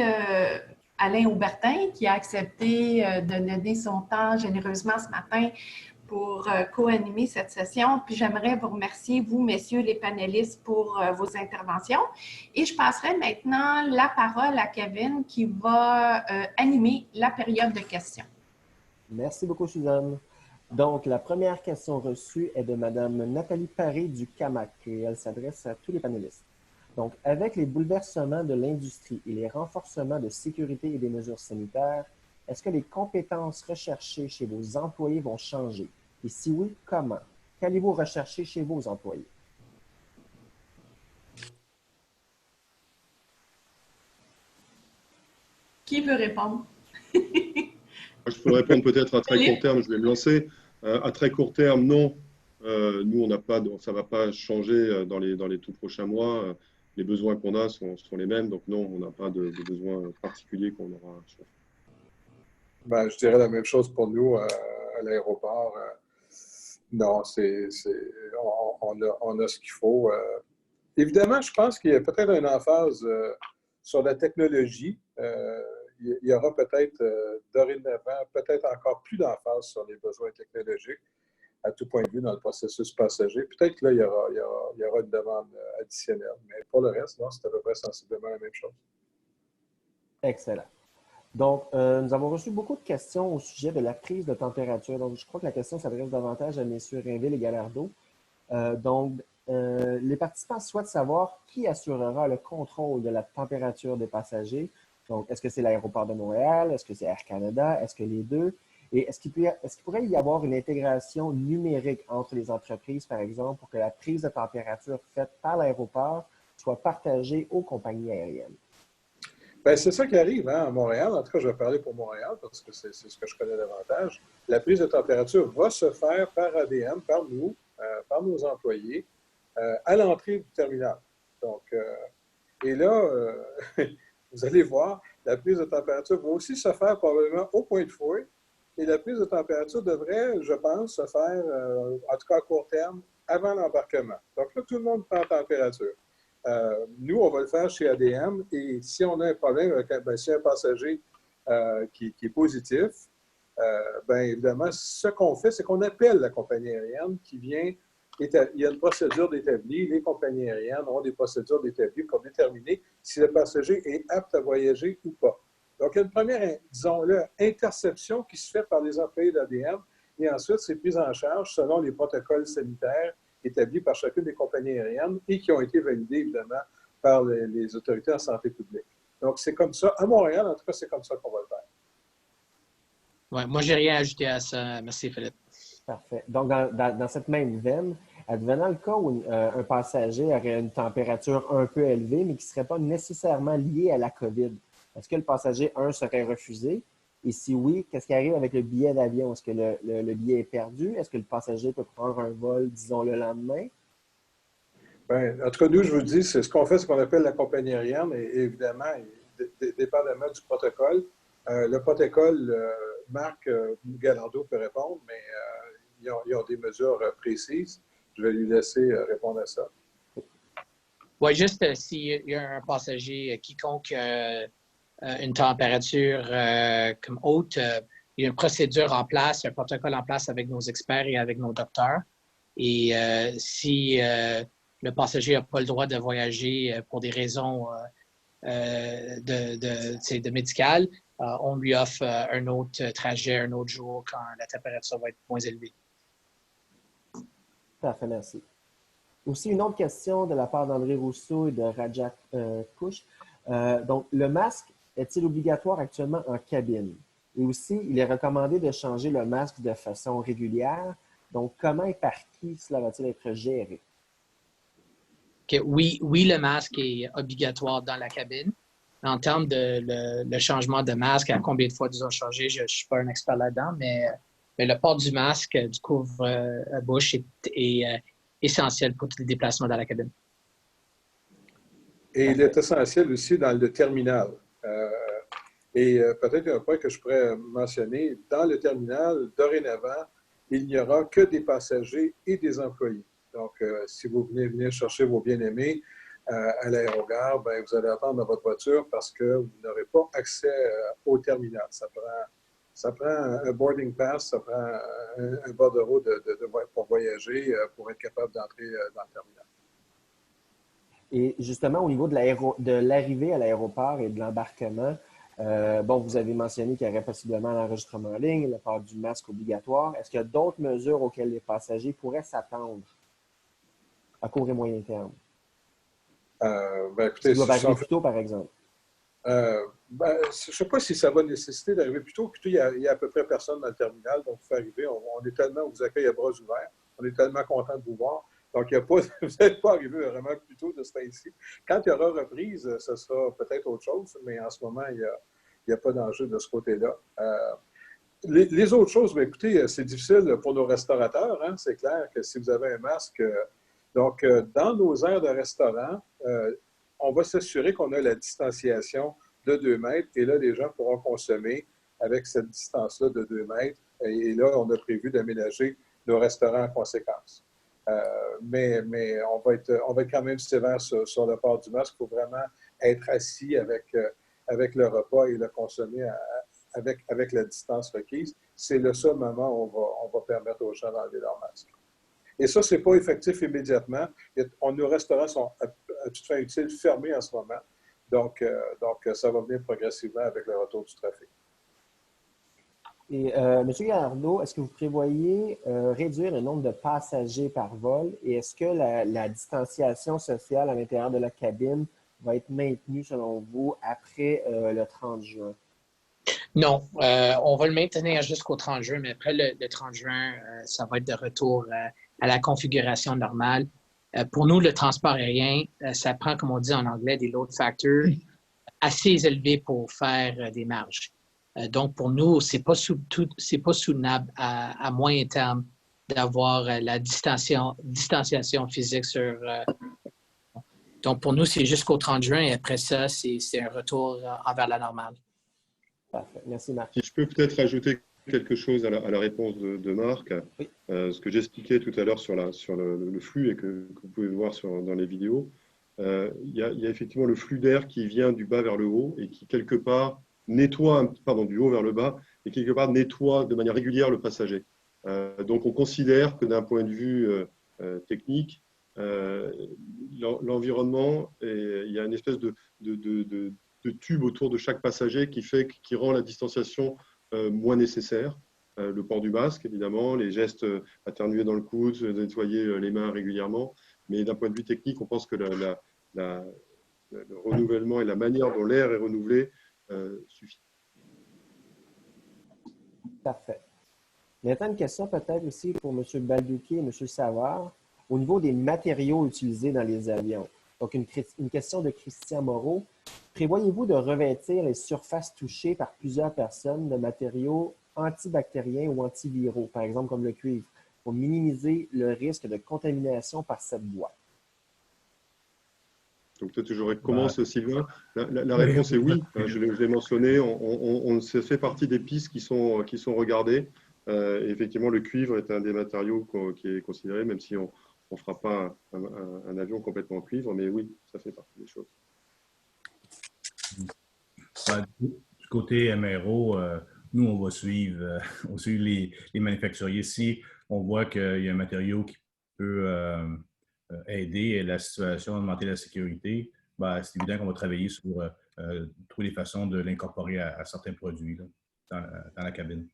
Alain Aubertin qui a accepté de donner son temps généreusement ce matin pour co-animer cette session. Puis j'aimerais vous remercier, vous, messieurs les panélistes, pour vos interventions. Et je passerai maintenant la parole à Kevin qui va animer la période de questions. Merci beaucoup, Suzanne. Donc, la première question reçue est de Mme Nathalie Paré du CAMAC et elle s'adresse à tous les panélistes. Donc, avec les bouleversements de l'industrie et les renforcements de sécurité et des mesures sanitaires, est-ce que les compétences recherchées chez vos employés vont changer? Et si oui, comment? Qu'allez-vous rechercher chez vos employés? Qui veut répondre? Je peux répondre peut-être à très court terme, je vais me lancer. À très court terme, non. Nous, on n'a pas, ça ne va pas changer dans les tout prochains mois. Les besoins qu'on a sont les mêmes, donc non, on n'a pas de besoins particuliers qu'on aura. Ben, je dirais la même chose pour nous à l'aéroport. Non, on a ce qu'il faut. Évidemment, je pense qu'il y a peut-être une emphase sur la technologie. Il y aura peut-être dorénavant, peut-être encore plus d'emphase sur les besoins technologiques à tout point de vue dans le processus passager. Peut-être que là, il y aura une demande additionnelle. Mais pour le reste, non, c'est à peu près sensiblement la même chose. Excellent. Donc, nous avons reçu beaucoup de questions au sujet de la prise de température. Donc, je crois que la question s'adresse davantage à M. Rainville et Gallardo. Les participants souhaitent savoir qui assurera le contrôle de la température des passagers. Donc, est-ce que c'est l'aéroport de Montréal? Est-ce que c'est Air Canada? Est-ce que les deux? Et est-ce qu'il pourrait y avoir une intégration numérique entre les entreprises, par exemple, pour que la prise de température faite par l'aéroport soit partagée aux compagnies aériennes? Bien, c'est ça qui arrive à Montréal. En tout cas, je vais parler pour Montréal parce que c'est ce que je connais davantage. La prise de température va se faire par ADM, par nous, par nos employés, à l'entrée du terminal. Donc, et là, vous allez voir, la prise de température va aussi se faire probablement au point de fouille. Et la prise de température devrait, je pense, se faire, en tout cas à court terme, avant l'embarquement. Donc là, tout le monde prend température. Nous, on va le faire chez ADM et si on a un problème, si un passager qui est positif, bien évidemment, ce qu'on fait, c'est qu'on appelle la compagnie aérienne qui vient. Il y a une procédure d'établie. Les compagnies aériennes ont des procédures d'établie pour déterminer si le passager est apte à voyager ou pas. Donc, il y a une première, disons-le, interception qui se fait par les employés d'ADM et ensuite, c'est pris en charge selon les protocoles sanitaires établis par chacune des compagnies aériennes et qui ont été validés, évidemment, par les autorités en santé publique. Donc, c'est comme ça. À Montréal, en tout cas, c'est comme ça qu'on va le faire. Ouais, moi, je n'ai rien à ajouter à ça. Merci, Philippe. Parfait. Donc, dans cette même veine, advenant le cas où un passager aurait une température un peu élevée, mais qui ne serait pas nécessairement liée à la COVID, est-ce que le passager, serait refusé? Et si oui, qu'est-ce qui arrive avec le billet d'avion? Est-ce que le billet est perdu? Est-ce que le passager peut prendre un vol, disons, le lendemain? Bien, en tout cas, nous, je vous dis, c'est ce qu'on fait, c'est ce qu'on appelle la compagnie aérienne. Et évidemment, dépendamment du protocole, le protocole, Marc Gallardo peut répondre, mais ils ont des mesures précises. Je vais lui laisser répondre à ça. Oui, juste s'il y a un passager quiconque une température comme haute, il y a une procédure en place, un protocole en place avec nos experts et avec nos docteurs. Et si le passager n'a pas le droit de voyager pour des raisons de médicales, on lui offre un autre trajet, un autre jour quand la température va être moins élevée. Parfait, merci. Aussi, une autre question de la part d'André Rousseau et de Rajat Kouch. Donc, le masque est-il obligatoire actuellement en cabine? Et aussi, il est recommandé de changer le masque de façon régulière. Donc, comment et par qui cela va-t-il être géré? Okay. Oui, le masque est obligatoire dans la cabine. En termes de le changement de masque, à combien de fois ils ont changé, je ne suis pas un expert là-dedans, mais le port du masque, du couvre-bouche est essentiel pour tous les déplacements dans la cabine. Et il est essentiel aussi dans le terminal. Peut-être un point que je pourrais mentionner, dans le terminal, dorénavant, il n'y aura que des passagers et des employés. Donc, si vous venez venir chercher vos bien-aimés à l'aérogare, ben, vous allez attendre dans votre voiture parce que vous n'aurez pas accès au terminal. Ça prend un boarding pass, ça prend un bordereau pour voyager, pour être capable d'entrer dans le terminal. Et justement, au niveau de l'arrivée à l'aéroport et de l'embarquement, bon, vous avez mentionné qu'il y aurait possiblement l'enregistrement en ligne, le port du masque obligatoire. Est-ce qu'il y a d'autres mesures auxquelles les passagers pourraient s'attendre à court et moyen terme? Ben, écoutez, doivent arriver plus tôt, par exemple? Ben, je ne sais pas si ça va nécessiter d'arriver plus tôt. Plutôt, il y a à peu près personne dans le terminal, donc vous pouvez arriver. On est tellement, on vous accueille à bras ouverts. On est tellement content de vous voir. Donc, vous n'êtes pas arrivé vraiment plus tôt de ce temps-ci. Quand il y aura reprise, ce sera peut-être autre chose, mais en ce moment, il n'y a pas d'enjeu de ce côté-là. Les autres choses, bien, écoutez, c'est difficile pour nos restaurateurs. Hein? C'est clair que si vous avez un masque, donc dans nos aires de restaurant, on va s'assurer qu'on a la distanciation de 2 mètres et là, les gens pourront consommer avec cette distance-là de 2 mètres. Et là, on a prévu d'aménager nos restaurants en conséquence. Mais on va être quand même sévère sur le port du masque. Il faut vraiment être assis avec le repas et le consommer avec la distance requise. C'est le seul moment où on va permettre aux gens d'enlever leur masque. Et ça, ce n'est pas effectif immédiatement. Nos restaurants sont à toute fin utile fermés en ce moment. Donc, ça va venir progressivement avec le retour du trafic. Et M. Gallardo, est-ce que vous prévoyez réduire le nombre de passagers par vol et est-ce que la distanciation sociale à l'intérieur de la cabine va être maintenue, selon vous, après le 30 juin? Non, on va le maintenir jusqu'au 30 juin, mais après le 30 juin, ça va être de retour à la configuration normale. Pour nous, le transport aérien, ça prend, comme on dit en anglais, des load factors assez élevés pour faire des marges. Donc, pour nous, c'est pas soutenable à moyen terme d'avoir la distanciation physique sur... donc, pour nous, c'est jusqu'au 30 juin et après ça, c'est un retour envers la normale. Parfait. Merci, Marc. Si je peux peut-être ajouter quelque chose à la réponse de Marc, oui. Ce que j'expliquais tout à l'heure sur le flux et que vous pouvez voir dans les vidéos, il y a effectivement le flux d'air qui vient du bas vers le haut et qui, quelque part, nettoie, du haut vers le bas, et quelque part nettoie de manière régulière le passager. Donc, on considère que d'un point de vue technique, l'environnement, il y a une espèce de tube autour de chaque passager qui rend la distanciation moins nécessaire. Le port du masque, évidemment, les gestes atténués dans le coude, nettoyer les mains régulièrement. Mais d'un point de vue technique, on pense que le renouvellement et la manière dont l'air est renouvelé suffit. Parfait. Maintenant, une question peut-être aussi pour M. Baldouquet et M. Savard. Au niveau des matériaux utilisés dans les avions, donc une question de Christian Moreau. Prévoyez-vous de revêtir les surfaces touchées par plusieurs personnes de matériaux antibactériens ou antiviraux, par exemple comme le cuivre, pour minimiser le risque de contamination par cette voie? Donc peut-être que je recommence, Sylvain. La réponse est oui. Je l'ai mentionné. Ça fait partie des pistes qui sont regardées. Et effectivement, le cuivre est un des matériaux qui est considéré, même si on ne fera pas un avion complètement en cuivre. Mais oui, ça fait partie des choses. Du côté MRO, nous, on va suivre les manufacturiers. Si on voit qu'il y a un matériau qui peut aider la situation, augmenter la sécurité, ben, c'est évident qu'on va travailler sur trouver des façons de l'incorporer à certains produits là, dans la cabine.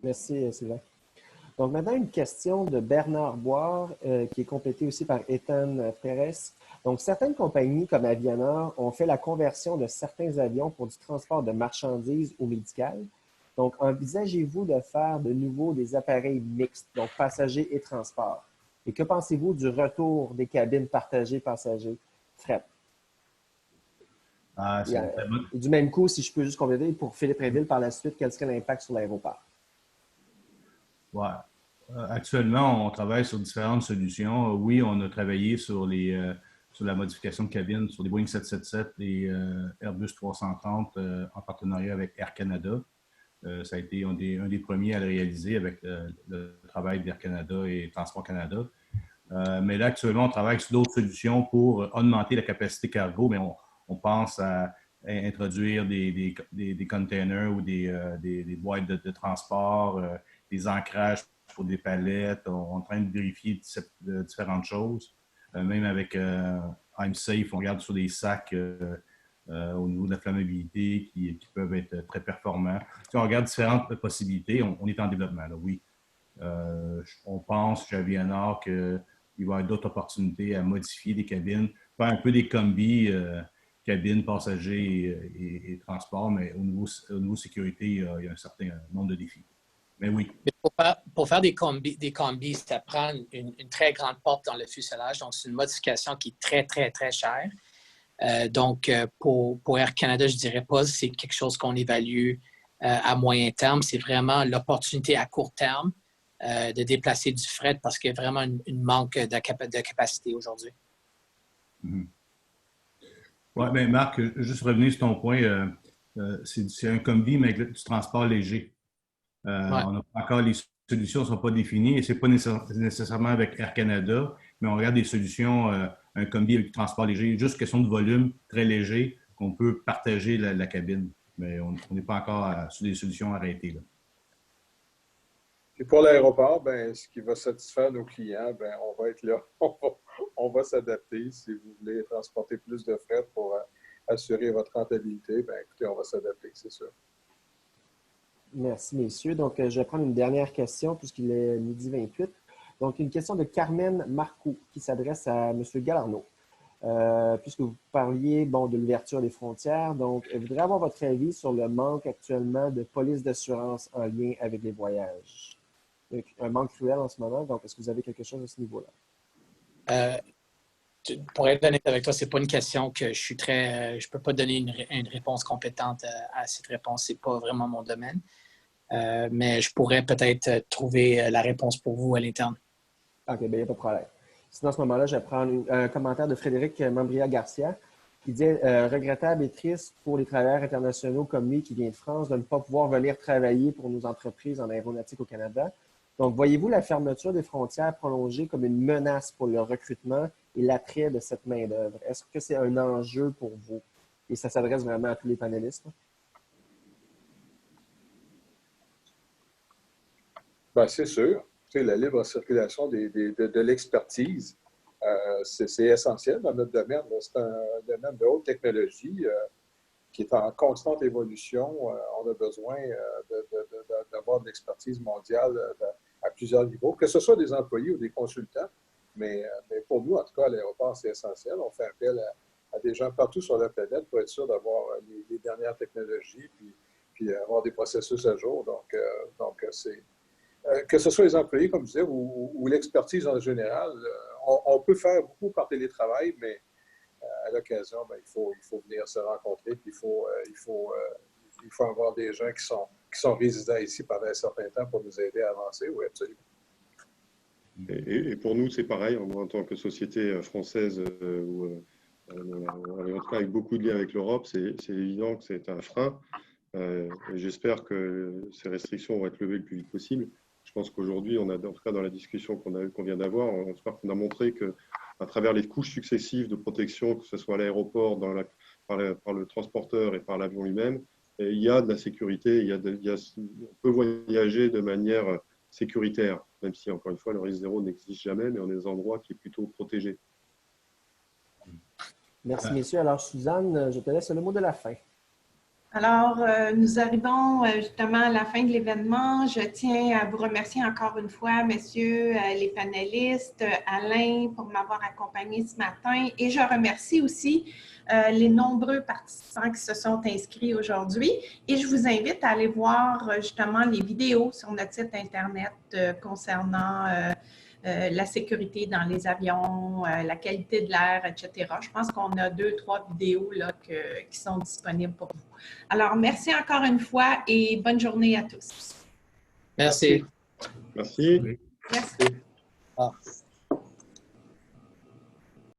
Merci, Sylvain. Donc maintenant, une question de Bernard Boire, qui est complétée aussi par Ethan Pérez. Donc, certaines compagnies comme Avianor ont fait la conversion de certains avions pour du transport de marchandises ou médical. Donc, envisagez-vous de faire de nouveau des appareils mixtes, donc passagers et transport? Et que pensez-vous du retour des cabines partagées passagers fret? Et du même coup, si je peux juste compléter, pour Philippe Réville par la suite, quel serait l'impact sur l'aéroport? Ouais. Actuellement, on travaille sur différentes solutions. Oui, on a travaillé sur la modification de cabine sur les Boeing 777 et Airbus 330 en partenariat avec Air Canada. Ça a été un des premiers à le réaliser avec le travail d'Air Canada et Transport Canada. Mais là, actuellement, on travaille sur d'autres solutions pour augmenter la capacité cargo, mais on pense à introduire des containers ou des boîtes de transport, des ancrages pour des palettes. On est en train de vérifier différentes choses. Même avec I'm Safe, on regarde sur des sacs au niveau de la flammabilité qui peuvent être très performants. Si on regarde différentes possibilités, on est en développement, là, oui. On pense chez Avianor qu'il va y avoir d'autres opportunités à modifier des cabines, faire un peu des combis, cabines, passagers et transport, mais au niveau sécurité, il y a un certain nombre de défis. Mais oui. Mais pour faire des combis, ça prend une très grande porte dans le fuselage. Donc, c'est une modification qui est très, très, très chère. Donc, pour Air Canada, je ne dirais pas que c'est quelque chose qu'on évalue à moyen terme. C'est vraiment l'opportunité à court terme de déplacer du fret parce qu'il y a vraiment une manque de capacité aujourd'hui. Mm-hmm. Oui, bien, Marc, juste revenir sur ton point, c'est un combi, mais avec du transport léger. Ouais. On n'a pas encore les solutions ne sont pas définies et ce n'est pas nécessairement avec Air Canada, mais on regarde des solutions, un combi avec du transport léger, juste question de volume très léger qu'on peut partager la cabine. Mais on n'est pas encore sur des solutions arrêtées, là. Et pour l'aéroport, ben, ce qui va satisfaire nos clients, ben, on va être là. On va s'adapter. Si vous voulez transporter plus de fret pour assurer votre rentabilité, ben, écoutez, on va s'adapter, c'est sûr. Merci, messieurs. Donc, je vais prendre une dernière question puisqu'il est 12h28. Donc, une question de Carmen Marcoux qui s'adresse à M. Galarneau. Puisque vous parliez de l'ouverture des frontières, donc, je voudrais avoir votre avis sur le manque actuellement de police d'assurance en lien avec les voyages. Un manque cruel en ce moment. Donc, est-ce que vous avez quelque chose à ce niveau-là? Pour être honnête avec toi, ce n'est pas une question que je ne peux pas donner une réponse compétente à cette réponse. Ce n'est pas vraiment mon domaine. Mais je pourrais peut-être trouver la réponse pour vous à l'interne. OK, bien, il n'y a pas de problème. Sinon, à ce moment-là, je vais prendre un commentaire de Frédéric Mambria-Garcia qui dit regrettable et triste pour les travailleurs internationaux comme lui qui vient de France de ne pas pouvoir venir travailler pour nos entreprises en aéronautique au Canada. Donc, voyez-vous la fermeture des frontières prolongée comme une menace pour le recrutement et l'attrait de cette main-d'œuvre? Est-ce que c'est un enjeu pour vous? Et ça s'adresse vraiment à tous les panélistes. Bien, c'est sûr. Tu sais, la libre circulation de l'expertise, c'est essentiel dans notre domaine. C'est un domaine de haute technologie qui est en constante évolution. On a besoin d'avoir de l'expertise mondiale à plusieurs niveaux, que ce soit des employés ou des consultants. Mais pour nous, en tout cas, à l'aéroport, c'est essentiel. On fait appel à des gens partout sur la planète pour être sûr d'avoir les dernières technologies puis avoir des processus à jour. Donc c'est... que ce soit les employés, comme je disais, ou l'expertise en général, on peut faire beaucoup par télétravail, mais à l'occasion, ben, il faut venir se rencontrer, puis il faut avoir des gens qui sont résidents ici pendant un certain temps pour nous aider à avancer. Oui, absolument. Et pour nous, c'est pareil, en tant que société française, en tout cas avec beaucoup de liens avec l'Europe, c'est évident que c'est un frein. J'espère que ces restrictions vont être levées le plus vite possible. Je pense qu'aujourd'hui, en tout cas dans la discussion qu'on vient d'avoir, on a montré qu'à travers les couches successives de protection, que ce soit à l'aéroport, par le transporteur et par l'avion lui-même, il y a de la sécurité, on peut voyager de manière sécuritaire, même si, encore une fois, le risque zéro n'existe jamais, mais on est dans des endroits qui est plutôt protégé. Merci, messieurs. Alors, Suzanne, je te laisse le mot de la fin. Alors, nous arrivons justement à la fin de l'événement. Je tiens à vous remercier encore une fois, messieurs les panélistes, Alain pour m'avoir accompagné ce matin. Et je remercie aussi les nombreux participants qui se sont inscrits aujourd'hui. Et je vous invite à aller voir justement les vidéos sur notre site Internet concernant la sécurité dans les avions, la qualité de l'air, etc. Je pense qu'on a 2-3 vidéos là, qui sont disponibles pour vous. Alors, merci encore une fois et bonne journée à tous. Merci. Merci. Merci. Ah.